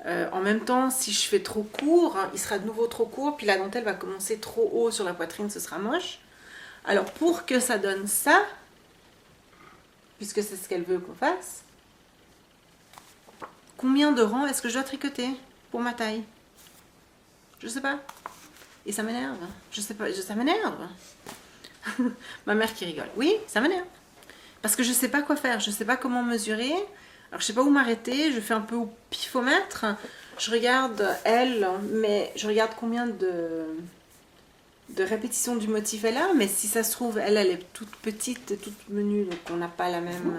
En même temps, si je fais trop court, il sera de nouveau trop court, puis la dentelle va commencer trop haut sur la poitrine, ce sera moche. Alors, pour que ça donne ça, puisque c'est ce qu'elle veut qu'on fasse, combien de rangs est-ce que je dois tricoter pour ma taille? Je sais pas. Et ça m'énerve. Je sais pas, ça m'énerve. Ma mère qui rigole. Oui, ça m'énerve. Parce que je ne sais pas quoi faire. Je ne sais pas comment mesurer. Alors, je ne sais pas où m'arrêter. Je fais un peu au pifomètre. Je regarde elle, mais je regarde combien de répétitions du motif elle a. Mais si ça se trouve, elle est toute petite et toute menue. Donc, on n'a pas la même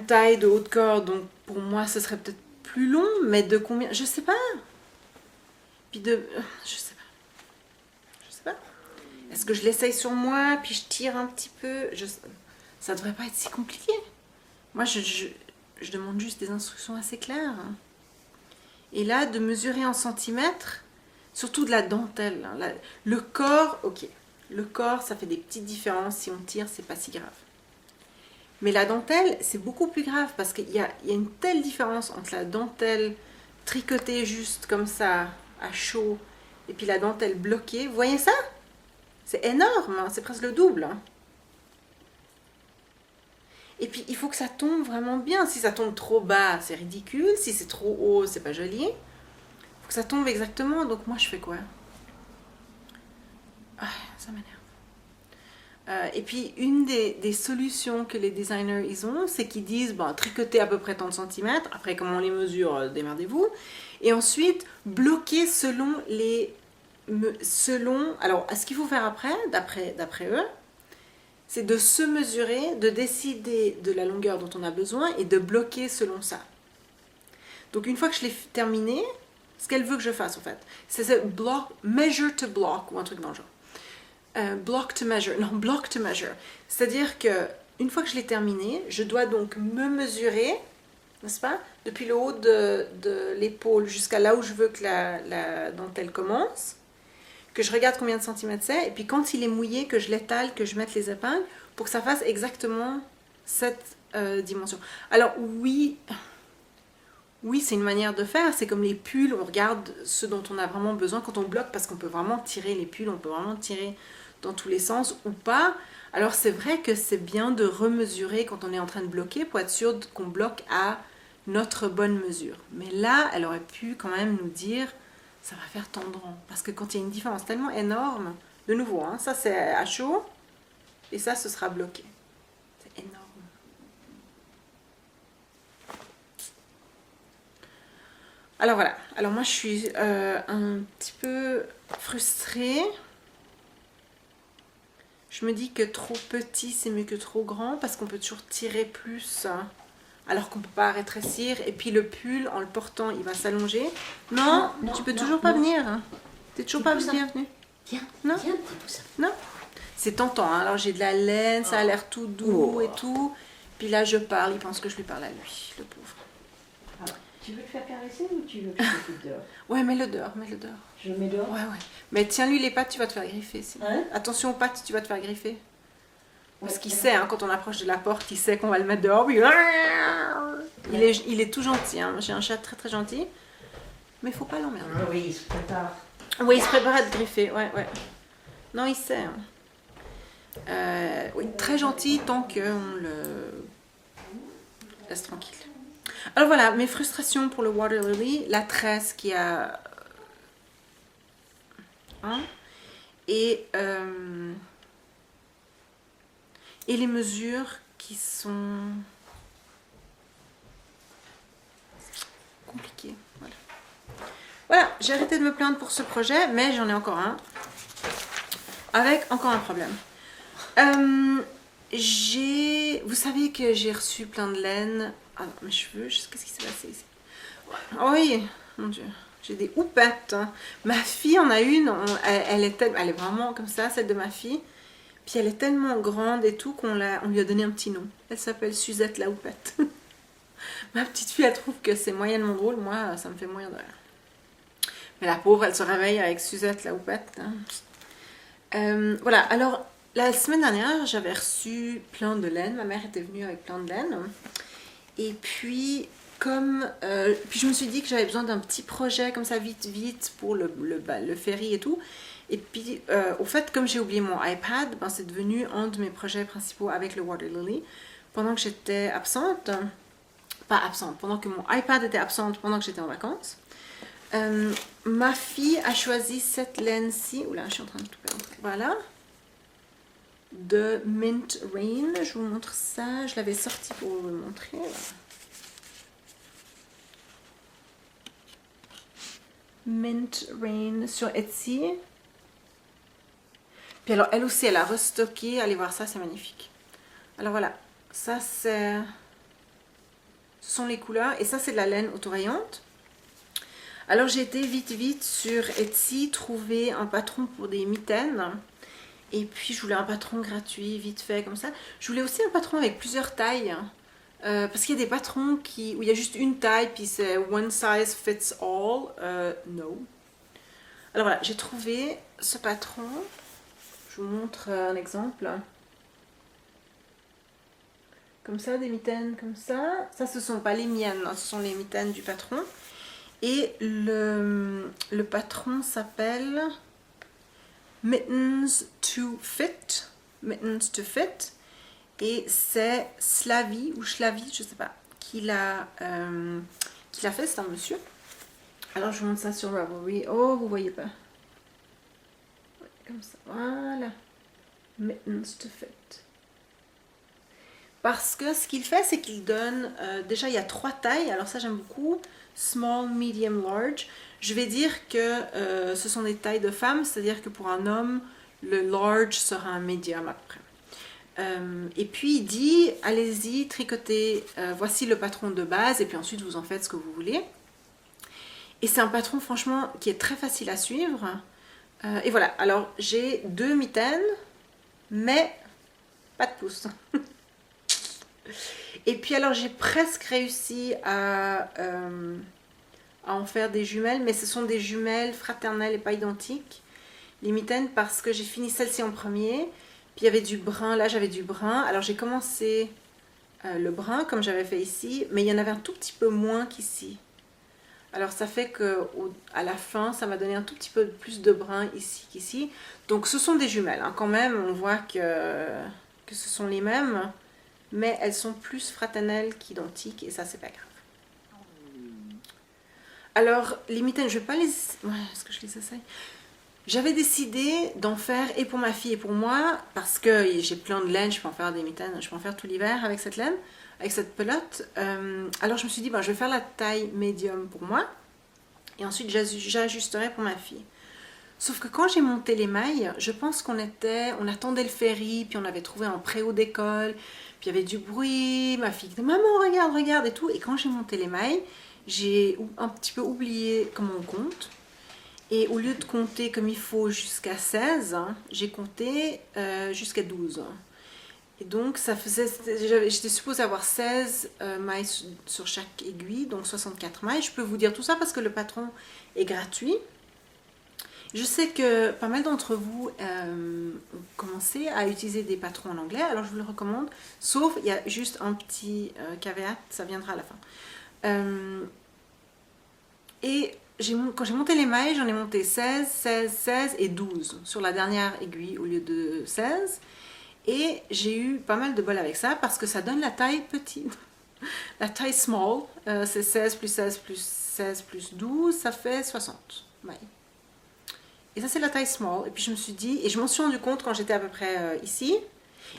taille de haut de corps. Donc, pour moi, ce serait peut-être plus long, mais de combien? Je sais pas. Puis je sais pas. Je sais pas. Est-ce que je l'essaye sur moi, puis je tire un petit peu? Ça devrait pas être si compliqué. Moi, je demande juste des instructions assez claires. Et là, de mesurer en centimètres, surtout de la dentelle. Hein, le corps, ok. Le corps, ça fait des petites différences. Si on tire, c'est pas si grave. Mais la dentelle, c'est beaucoup plus grave parce qu'il y a une telle différence entre la dentelle tricotée juste comme ça, à chaud, et puis la dentelle bloquée. Vous voyez ça? C'est énorme, hein, c'est presque le double. Hein. Et puis, il faut que ça tombe vraiment bien. Si ça tombe trop bas, c'est ridicule. Si c'est trop haut, c'est pas joli. Il faut que ça tombe exactement. Donc, moi, je fais quoi? Ah, ça m'énerve. Et puis, une des solutions que les designers ils ont, c'est qu'ils disent, bon, tricoter à peu près tant de centimètres. Après, comment on les mesure, démerdez-vous. Et ensuite, bloquer selon les... Alors, ce qu'il faut faire après, d'après eux, c'est de se mesurer, de décider de la longueur dont on a besoin et de bloquer selon ça. Donc une fois que je l'ai terminé, ce qu'elle veut que je fasse en fait, c'est ce measure to block ou un truc dans le genre. Block to measure, non, block to measure. C'est-à-dire que une fois que je l'ai terminé, je dois donc me mesurer, n'est-ce pas, depuis le haut de l'épaule jusqu'à là où je veux que la dentelle commence, que je regarde combien de centimètres c'est, et puis quand il est mouillé, que je l'étale, que je mette les épingles, pour que ça fasse exactement cette dimension. Alors oui, c'est une manière de faire, c'est comme les pulls, on regarde ce dont on a vraiment besoin quand on bloque, parce qu'on peut vraiment tirer les pulls, on peut vraiment tirer dans tous les sens ou pas. Alors c'est vrai que c'est bien de remesurer quand on est en train de bloquer, pour être sûr qu'on bloque à notre bonne mesure. Mais là, elle aurait pu quand même nous dire... ça va faire tendron. Parce que quand il y a une différence tellement énorme, de nouveau, hein, ça c'est à chaud, et ça ce sera bloqué. C'est énorme. Alors voilà, alors moi je suis un petit peu frustrée. Je me dis que trop petit c'est mieux que trop grand, parce qu'on peut toujours tirer plus, hein, alors qu'on ne peut pas rétrécir. Et puis le pull, en le portant, il va s'allonger. Non, tu peux toujours pas venir. Hein. Tu n'es toujours pas bienvenue. Viens, non. Viens, petit poussin. Non. C'est tentant, hein. Alors j'ai de la laine, ça a l'air tout doux et tout. Puis là je parle, il pense que je lui parle à lui, le pauvre. Ah, tu veux le faire caresser ou tu veux que je le coupe dehors? Ouais, mets-le dehors, mets-le dehors. Je le mets dehors? Ouais. Mais tiens-lui les pattes, tu vas te faire griffer. Hein? Attention aux pattes, tu vas te faire griffer. Parce Ouais, qu'il sait, hein, quand on approche de la porte, il sait qu'on va le mettre dehors. Puis... Il est tout gentil. Hein. J'ai un chat très très gentil. Mais il faut pas l'emmerder. Ah oui, il se prépare. Oui, il se prépare à te griffer. Ouais. Non, il sait. Hein. Oui, très gentil tant qu'on le laisse tranquille. Alors voilà, mes frustrations pour le Water Lily. La tresse qui a... Hein, et les mesures qui sont compliquées. Voilà, j'ai arrêté de me plaindre pour ce projet, mais j'en ai encore un. Avec encore un problème. Vous savez que j'ai reçu plein de laine. Ah non, mes cheveux, qu'est-ce qui s'est passé ici? Oh oui, mon Dieu. J'ai des houpettes. Hein. Ma fille en a une, elle est vraiment comme ça, celle de ma fille. Puis elle est tellement grande et tout qu'on lui a donné un petit nom. Elle s'appelle Suzette la houppette. Ma petite fille, elle trouve que c'est moyennement drôle. Moi, ça me fait moyen de rire. Mais la pauvre, elle se réveille avec Suzette la houppette. Hein. Voilà, alors la semaine dernière, j'avais reçu plein de laine. Ma mère était venue avec plein de laine. Et puis... puis je me suis dit que j'avais besoin d'un petit projet comme ça vite pour le ferry et tout. Et puis au fait, comme j'ai oublié mon iPad, c'est devenu un de mes projets principaux avec le Water Lily pendant que j'étais absente. Pas absente, pendant que mon iPad était absente, pendant que j'étais en vacances. Ma fille a choisi cette laine-ci. Oula, je suis en train de tout perdre. Voilà. De Mint Rain. Je vous montre ça. Je l'avais sorti pour vous le montrer. Voilà. Mint Rain sur Etsy. Puis alors elle aussi elle a restocké, allez voir ça, c'est magnifique. Alors voilà, ça c'est Ce sont les couleurs. Et ça, c'est de la laine autorayante. Alors, j'ai été vite sur Etsy trouver un patron pour des mitaines. Et puis, je voulais un patron gratuit, vite fait, comme ça. Je voulais aussi un patron avec plusieurs tailles. Parce qu'il y a des patrons où il y a juste une taille, puis c'est one size fits all. No. Alors voilà, j'ai trouvé ce patron. Je vous montre un exemple. Comme ça, des mitaines comme ça. Ça, ce ne sont pas les miennes, hein, ce sont les mitaines du patron. Et le patron s'appelle Mittens to Fit. Mittens to Fit. Et c'est Slavy ou Slavy, je ne sais pas, qui l'a fait, c'est un monsieur. Alors je vous montre ça sur Ravelry. Oh, vous voyez pas. Comme ça, voilà. Mittens to Fit. Parce que ce qu'il fait, c'est qu'il donne, déjà il y a 3 tailles, alors ça j'aime beaucoup, small, medium, large. Je vais dire que ce sont des tailles de femmes, c'est-à-dire que pour un homme, le large sera un medium à peu près. Et puis il dit, allez-y, tricotez, voici le patron de base, et puis ensuite vous en faites ce que vous voulez. Et c'est un patron franchement qui est très facile à suivre. Et voilà, alors j'ai 2 mitaines, mais pas de pouce. Et puis alors j'ai presque réussi à en faire des jumelles, mais ce sont des jumelles fraternelles et pas identiques, les mitaines, parce que j'ai fini celle-ci en premier, puis il y avait du brun, là j'avais du brun, alors j'ai commencé le brun comme j'avais fait ici, mais il y en avait un tout petit peu moins qu'ici. Alors ça fait que à la fin ça m'a donné un tout petit peu plus de brun ici qu'ici, donc ce sont des jumelles, hein. Quand même on voit que ce sont les mêmes, mais elles sont plus fraternelles qu'identiques, et ça c'est pas grave. Alors les mitaines, je vais pas les... Ouais, est-ce que je les essaye? J'avais décidé d'en faire et pour ma fille et pour moi, parce que j'ai plein de laine, je peux en faire des mitaines, je peux en faire tout l'hiver avec cette laine, avec cette pelote. Alors je me suis dit, ben, je vais faire la taille médium pour moi, et ensuite j'ajusterai pour ma fille. Sauf que quand j'ai monté les mailles, je pense on attendait le ferry, puis on avait trouvé un préau d'école, puis il y avait du bruit, ma fille disait maman regarde, regarde et tout. Et quand j'ai monté les mailles, j'ai un petit peu oublié comment on compte. Et au lieu de compter comme il faut jusqu'à 16, hein, j'ai compté jusqu'à 12. Et donc ça faisait, j'étais supposée avoir 16 mailles sur chaque aiguille, donc 64 mailles. Je peux vous dire tout ça parce que le patron est gratuit. Je sais que pas mal d'entre vous ont commencé à utiliser des patrons en anglais, alors je vous le recommande, sauf il y a juste un petit caveat, ça viendra à la fin. Et quand j'ai monté les mailles, j'en ai monté 16, 16, 16 et 12 sur la dernière aiguille au lieu de 16. Et j'ai eu pas mal de bol avec ça parce que ça donne la taille petite, la taille small, c'est 16 plus 16 plus 16 plus 12, ça fait 60 mailles. Et ça c'est la taille small, et puis je me suis dit, et je m'en suis rendu compte quand j'étais à peu près ici,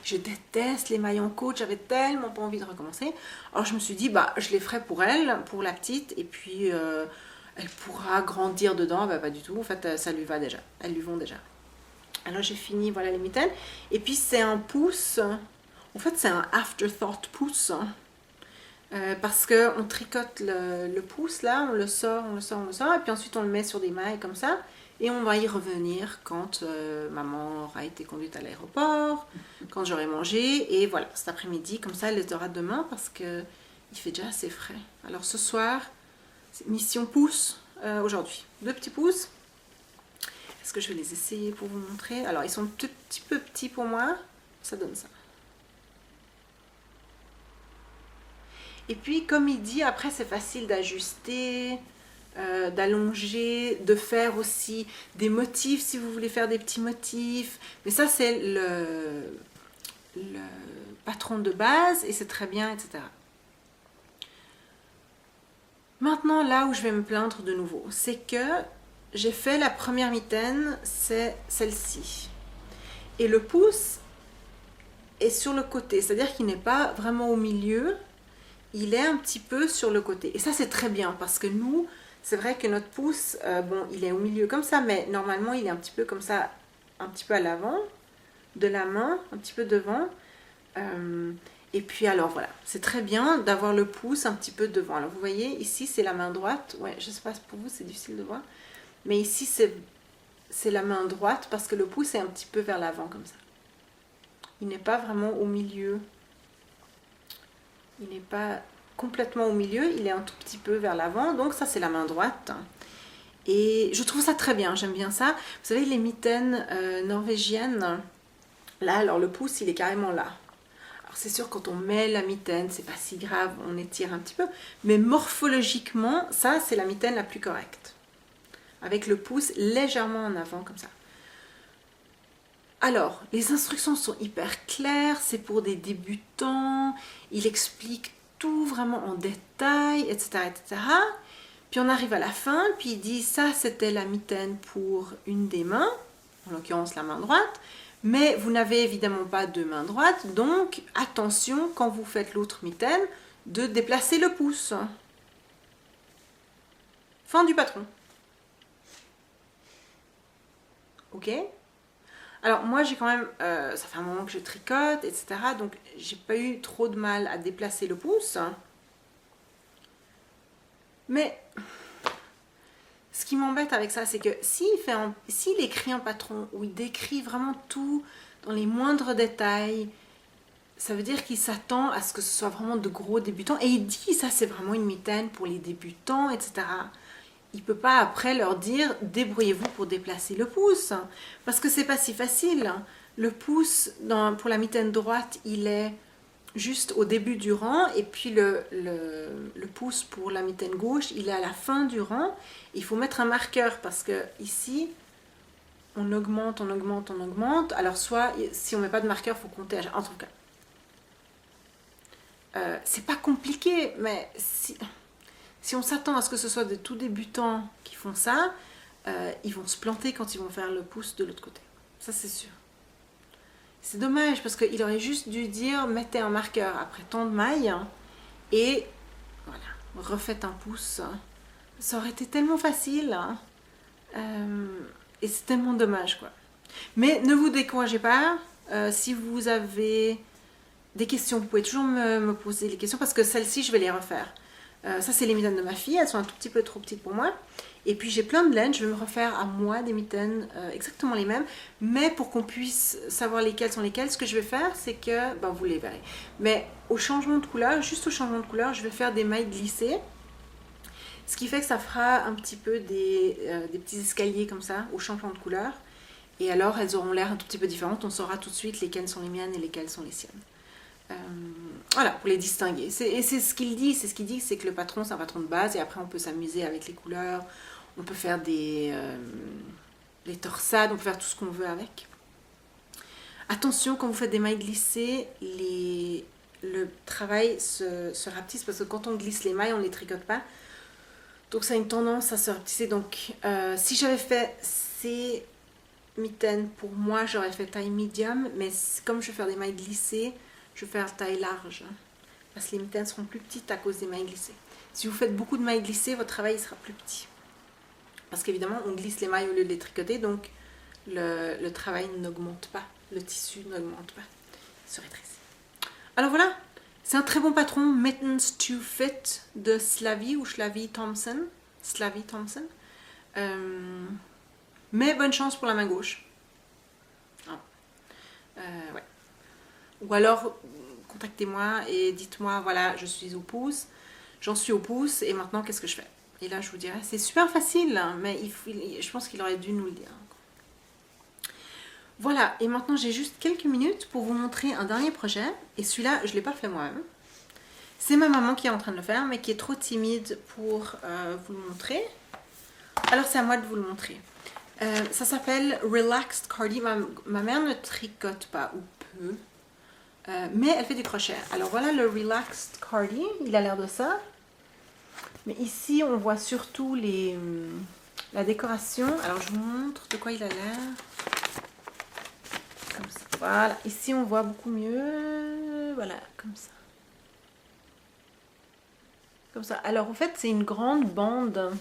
je déteste les mailles en côte, j'avais tellement pas envie de recommencer, alors je me suis dit, bah je les ferai pour elle, pour la petite, et puis elle pourra grandir dedans. Bah pas du tout, en fait ça lui va déjà, elles lui vont déjà. Alors j'ai fini, voilà les mitaines, et puis c'est un pouce, en fait c'est un afterthought pouce, parce qu'on tricote le pouce là, on le sort, et puis ensuite on le met sur des mailles comme ça, et on va y revenir quand maman aura été conduite à l'aéroport, quand j'aurai mangé, et voilà, cet après-midi, comme ça elle les aura demain, parce que il fait déjà assez frais. Alors ce soir, c'est mission pouce aujourd'hui, 2 petits pouces. Est-ce que je vais les essayer pour vous montrer? Alors ils sont un petit peu petits pour moi, ça donne ça. Et puis, comme il dit, après, c'est facile d'ajuster, d'allonger, de faire aussi des motifs si vous voulez faire des petits motifs. Mais ça, c'est le patron de base et c'est très bien, etc. Maintenant, là où je vais me plaindre de nouveau, c'est que j'ai fait la première mitaine, c'est celle-ci. Et le pouce est sur le côté, c'est-à-dire qu'il n'est pas vraiment au milieu. Il est un petit peu sur le côté. Et ça, c'est très bien parce que nous, c'est vrai que notre pouce, bon, il est au milieu comme ça, mais normalement, il est un petit peu comme ça, un petit peu à l'avant de la main, un petit peu devant. Et puis alors voilà, c'est très bien d'avoir le pouce un petit peu devant. Alors vous voyez, ici c'est la main droite. Ouais, je sais pas, pour vous c'est difficile de voir. Mais ici c'est la main droite parce que le pouce est un petit peu vers l'avant comme ça. Il n'est pas vraiment au milieu. Il n'est pas complètement au milieu, il est un tout petit peu vers l'avant. Donc ça c'est la main droite. Et je trouve ça très bien, j'aime bien ça. Vous savez, les mitaines norvégiennes, là, alors le pouce il est carrément là. Alors c'est sûr, quand on met la mitaine, c'est pas si grave, on étire un petit peu. Mais morphologiquement, ça, c'est la mitaine la plus correcte. Avec le pouce légèrement en avant, comme ça. Alors, les instructions sont hyper claires, c'est pour des débutants. Il explique tout vraiment en détail, etc., etc. Puis on arrive à la fin, puis il dit, ça, c'était la mitaine pour une des mains, en l'occurrence la main droite. Mais vous n'avez évidemment pas de main droite, donc attention quand vous faites l'autre mitaine de déplacer le pouce. Fin du patron. Ok? Alors moi j'ai quand même, ça fait un moment que je tricote, etc. Donc j'ai pas eu trop de mal à déplacer le pouce. Mais ce qui m'embête avec ça, c'est que s'il écrit un patron où il décrit vraiment tout dans les moindres détails, ça veut dire qu'il s'attend à ce que ce soit vraiment de gros débutants. Et il dit, ça c'est vraiment une mitaine pour les débutants, etc. Il ne peut pas après leur dire, débrouillez-vous pour déplacer le pouce. Parce que c'est pas si facile. Le pouce, pour la mitaine droite, il est juste au début du rang. Et puis le pouce pour la mitaine gauche, il est à la fin du rang. Il faut mettre un marqueur parce que ici, on augmente, on augmente, on augmente. Alors soit, si on met pas de marqueur, il faut compter. En tout cas, c'est pas compliqué, mais si on s'attend à ce que ce soit des tout débutants qui font ça, ils vont se planter quand ils vont faire le pouce de l'autre côté. Ça, c'est sûr. C'est dommage parce qu'il aurait juste dû dire mettez un marqueur après tant de mailles et voilà, refaites un pouce. Ça aurait été tellement facile et c'est tellement dommage quoi. Mais ne vous découragez pas. Si vous avez des questions, vous pouvez toujours me poser les questions parce que celles-ci, je vais les refaire. Ça, c'est les mitaines de ma fille. Elles sont un tout petit peu trop petites pour moi. Et puis, j'ai plein de laine. Je vais me refaire à moi des mitaines exactement les mêmes. Mais pour qu'on puisse savoir lesquelles sont lesquelles, ce que je vais faire, c'est que... Ben, vous les verrez. Mais au changement de couleur, juste au changement de couleur, je vais faire des mailles glissées. Ce qui fait que ça fera un petit peu des petits escaliers comme ça, au changement de couleur. Et alors, elles auront l'air un tout petit peu différentes. On saura tout de suite lesquelles sont les miennes et lesquelles sont les siennes. Voilà, pour les distinguer. Et c'est ce qu'il dit, c'est que le patron, c'est un patron de base, et après on peut s'amuser avec les couleurs, on peut faire des torsades, on peut faire tout ce qu'on veut avec. Attention, quand vous faites des mailles glissées, le travail se rapetisse, parce que quand on glisse les mailles, on ne les tricote pas. Donc ça a une tendance à se rapetisser. Donc si j'avais fait ces mitaines, pour moi, j'aurais fait taille medium, mais comme je vais faire des mailles glissées, je vais faire taille large, parce que les mitaines seront plus petites à cause des mailles glissées. Si vous faites beaucoup de mailles glissées, votre travail sera plus petit. Parce qu'évidemment, on glisse les mailles au lieu de les tricoter, donc le travail n'augmente pas, le tissu n'augmente pas, il se rétrécit. Alors voilà, c'est un très bon patron, Mittens to Fit de Slavie ou Slavie Thompson. Mais bonne chance pour la main gauche. Ouais. Ou alors, contactez-moi et dites-moi, voilà, je suis au pouce, j'en suis au pouce, et maintenant, qu'est-ce que je fais? Et là, je vous dirais, c'est super facile, hein, mais je pense qu'il aurait dû nous le dire. Voilà, et maintenant, j'ai juste quelques minutes pour vous montrer un dernier projet, et celui-là, je ne l'ai pas fait moi-même. C'est ma maman qui est en train de le faire, mais qui est trop timide pour vous le montrer. Alors, c'est à moi de vous le montrer. Ça s'appelle Relaxed Cardi. Ma mère ne tricote pas, ou peu. Mais elle fait du crochet. Alors voilà le Relaxed Cardi, il a l'air de ça. Mais ici on voit surtout la décoration. Alors je vous montre de quoi il a l'air. Comme ça. Voilà, ici on voit beaucoup mieux. Voilà, comme ça. Comme ça. Alors en fait c'est une grande bande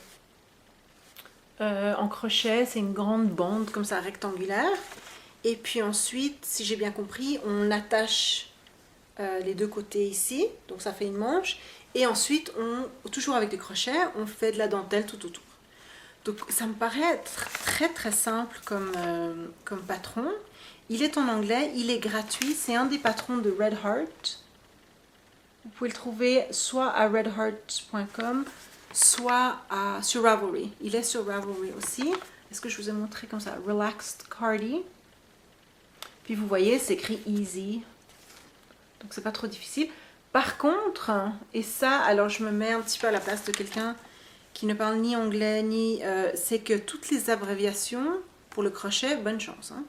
en crochet. C'est une grande bande comme ça rectangulaire. Et puis ensuite, si j'ai bien compris, on attache les deux côtés ici, donc ça fait une manche. Et ensuite, toujours avec des crochets, on fait de la dentelle tout autour. Donc ça me paraît très très simple comme patron. Il est en anglais, il est gratuit, c'est un des patrons de Red Heart. Vous pouvez le trouver soit à redheart.com, soit sur Ravelry. Il est sur Ravelry aussi. Est-ce que je vous ai montré comme ça? Relaxed Cardi. Puis vous voyez, c'est écrit easy. Donc c'est pas trop difficile. Par contre, et ça, alors je me mets un petit peu à la place de quelqu'un qui ne parle ni anglais, ni... c'est que toutes les abréviations pour le crochet, bonne chance. Hein.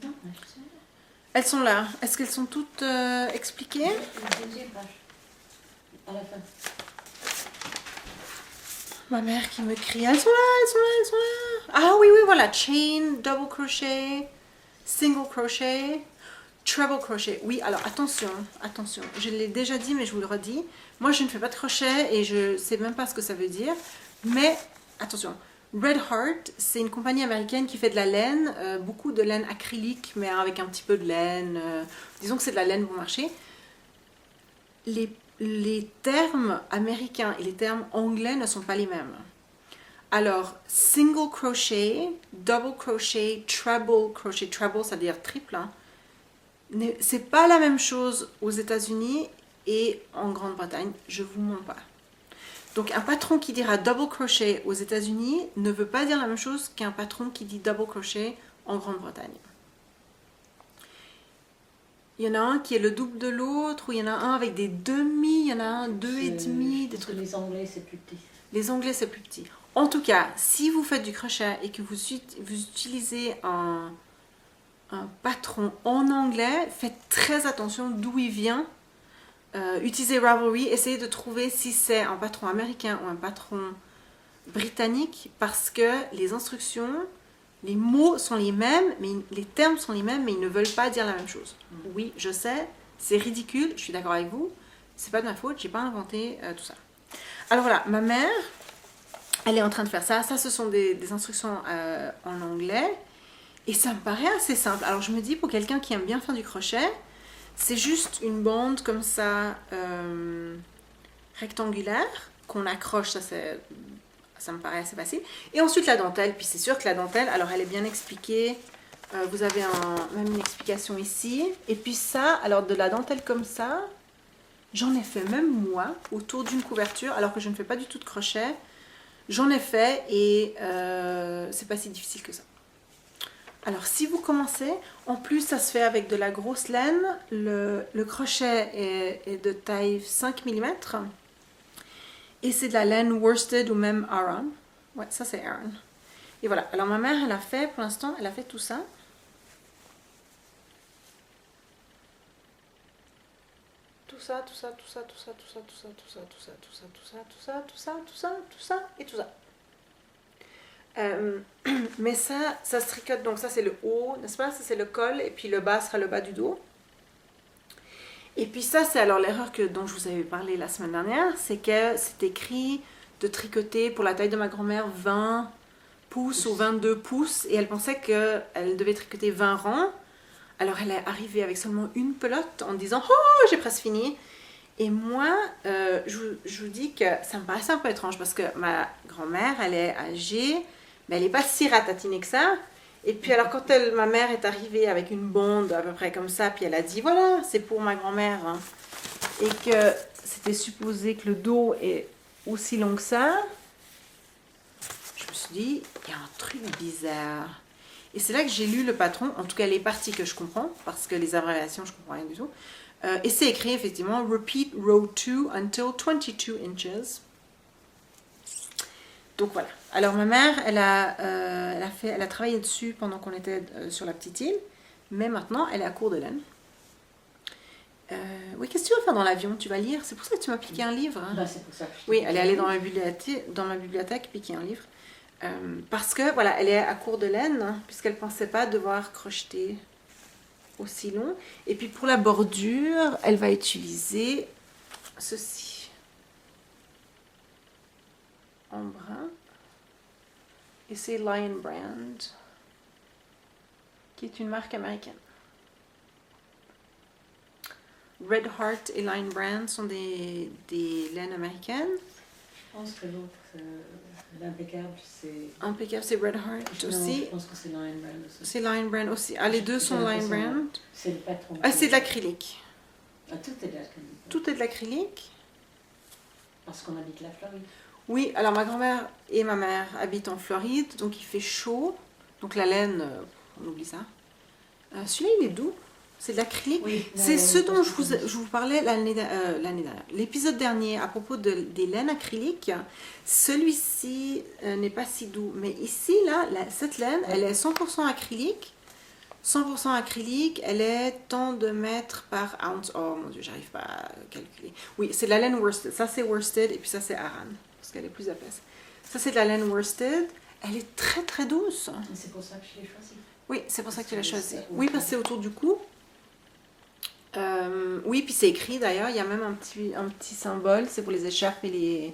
Non, je sais. Elles sont là. Est-ce qu'elles sont toutes expliquées? La deuxième page. À la fin. Ma mère qui me crie, elles sont là, elles sont là, elles sont là. Ah oui, oui, voilà. Chain, double crochet, single crochet, treble crochet. Oui, alors attention, attention. Je l'ai déjà dit, mais je vous le redis. Moi, je ne fais pas de crochet et je ne sais même pas ce que ça veut dire. Mais attention, Red Heart, c'est une compagnie américaine qui fait de la laine, beaucoup de laine acrylique, mais avec un petit peu de laine. Disons que c'est de la laine bon marché. Les termes américains et les termes anglais ne sont pas les mêmes. Alors, single crochet, double crochet, treble, c'est-à-dire triple, hein, c'est pas la même chose aux États-Unis et en Grande-Bretagne, je vous mens pas. Donc, un patron qui dira double crochet aux États-Unis ne veut pas dire la même chose qu'un patron qui dit double crochet en Grande-Bretagne. Il y en a un qui est le double de l'autre, ou il y en a un avec des demi, il y en a un deux et demi. Des trucs. Les Anglais, c'est plus petit. Les Anglais, c'est plus petit. En tout cas, si vous faites du crochet et que vous utilisez un patron en anglais, faites très attention d'où il vient. Utilisez Ravelry, essayez de trouver si c'est un patron américain ou un patron britannique, parce que les instructions, les mots sont les mêmes, mais les termes sont les mêmes, mais ils ne veulent pas dire la même chose. Oui, je sais, c'est ridicule, je suis d'accord avec vous, c'est pas de ma faute, j'ai pas inventé tout ça. Alors voilà, ma mère, elle est en train de faire ça. Ça, ce sont des instructions en anglais, et ça me paraît assez simple. Alors je me dis, pour quelqu'un qui aime bien faire du crochet, c'est juste une bande comme ça, rectangulaire, qu'on accroche, ça me paraît assez facile. Et ensuite la dentelle, puis c'est sûr que la dentelle, alors elle est bien expliquée, vous avez même une explication ici. Et puis ça, alors de la dentelle comme ça, j'en ai fait même moi, autour d'une couverture, alors que je ne fais pas du tout de crochet. J'en ai fait et c'est pas si difficile que ça. Alors si vous commencez, en plus ça se fait avec de la grosse laine, le crochet est de taille 5 mm. Et c'est de la laine worsted ou même Aran. Ouais, ça c'est Aran. Et voilà. Alors ma mère, elle a fait, pour l'instant, elle a fait tout ça. Tout ça, tout ça, tout ça, tout ça, tout ça, tout ça, tout ça, tout ça, tout ça, tout ça, tout ça, tout ça, tout ça, tout ça et tout ça. Mais ça se tricote, donc ça c'est le haut, n'est-ce pas? Ça c'est le col et puis le bas sera le bas du dos. Et puis ça, c'est alors l'erreur dont je vous avais parlé la semaine dernière, c'est que c'est écrit de tricoter pour la taille de ma grand-mère 20 pouces ou 22 pouces, et elle pensait qu'elle devait tricoter 20 rangs. Alors elle est arrivée avec seulement une pelote en disant « Oh, j'ai presque fini !» Et moi, je vous dis que ça me paraissait un peu étrange parce que ma grand-mère, elle est âgée, mais elle n'est pas si ratatinée que ça. Et puis alors quand ma mère est arrivée avec une bande à peu près comme ça, puis elle a dit voilà, c'est pour ma grand-mère, hein, et que c'était supposé que le dos est aussi long que ça, je me suis dit, il y a un truc bizarre. Et c'est là que j'ai lu le patron, en tout cas les parties que je comprends, parce que les abréviations je comprends rien du tout. Et c'est écrit effectivement repeat row 2 until 22 inches. Donc voilà. Alors ma mère, elle a travaillé dessus pendant qu'on était sur la petite île, mais maintenant elle est à court de laine. Oui, qu'est-ce que tu vas faire dans l'avion? Tu vas lire? C'est pour ça que tu m'as piqué un livre. Hein? Bah, c'est pour ça que oui, elle est allée dans ma bibliothèque piquer un livre. Parce que voilà, elle est à court de laine, hein, puisqu'elle ne pensait pas devoir crocheter aussi long. Et puis pour la bordure, elle va utiliser ceci en brun. Et c'est Lion Brand, qui est une marque américaine. Red Heart et Lion Brand sont des laines américaines. Je pense que l'autre, l'impeccable, c'est... Impeccable, c'est Red Heart Non, aussi. je pense que c'est Lion Brand aussi. C'est Lion Brand aussi. Ah, les deux J'ai sont Lion l'impression, Brand. C'est le patron. Ah, c'est de l'acrylique. Ah, tout est de l'acrylique. Tout est de l'acrylique. Parce qu'on habite la Floride. Oui, alors ma grand-mère et ma mère habitent en Floride, donc il fait chaud. Donc la laine, on oublie ça. Celui-là, il est doux. C'est de l'acrylique. Oui, C'est ce dont je vous parlais l'année dernière. L'épisode dernier à propos des laines acryliques. Celui-ci n'est pas si doux. Mais ici, là, cette laine, elle est 100% acrylique. 100% acrylique, elle est tant de mètres par ounce. Oh mon dieu, j'arrive pas à calculer. Oui, c'est de la laine worsted. Ça, c'est worsted et puis ça, c'est aran. Parce qu'elle est plus épaisse. Ça, c'est de la laine worsted. Elle est très très douce. Et c'est pour ça que je l'ai choisi. Oui, c'est pour ça que tu l'as choisi. Ça, Oui, parce que c'est autour du cou. Oui, puis c'est écrit d'ailleurs, il y a même un petit symbole, c'est pour les écharpes et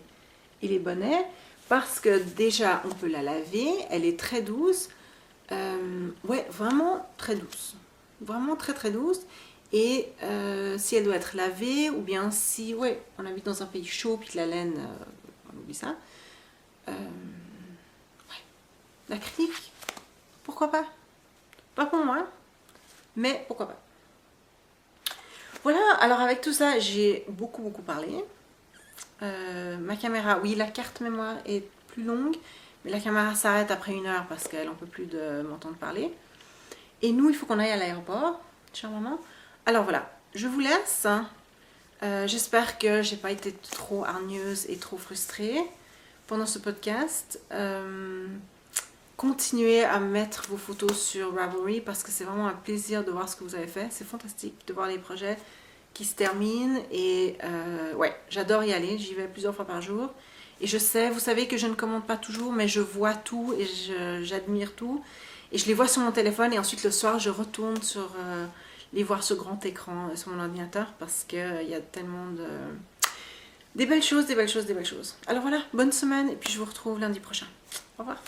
les bonnets, parce que déjà on peut la laver, elle est très douce, ouais, vraiment très douce, vraiment très très douce, et si elle doit être lavée, ou bien si, ouais, on habite dans un pays chaud, puis que la laine, on oublie ça, ouais, l'acrylique, pourquoi pas? Pas pour moi, mais pourquoi pas? Voilà, alors avec tout ça, j'ai beaucoup parlé. Ma caméra, oui, la carte mémoire est plus longue, mais la caméra s'arrête après 1 heure parce qu'elle n'en peut plus de m'entendre parler. Et nous, il faut qu'on aille à l'aéroport, chère maman. Alors voilà, je vous laisse. J'espère que j'ai pas été trop hargneuse et trop frustrée pendant ce podcast. Continuez à mettre vos photos sur Ravelry parce que c'est vraiment un plaisir de voir ce que vous avez fait. C'est fantastique de voir les projets qui se terminent et ouais, j'adore y aller. J'y vais plusieurs fois par jour. Et je sais, vous savez que je ne commente pas toujours, mais je vois tout et j'admire tout. Et je les vois sur mon téléphone et ensuite le soir, je retourne sur les voir sur grand écran sur mon ordinateur parce qu'il y a tellement de... des belles choses, des belles choses, des belles choses. Alors voilà, bonne semaine et puis je vous retrouve lundi prochain. Au revoir.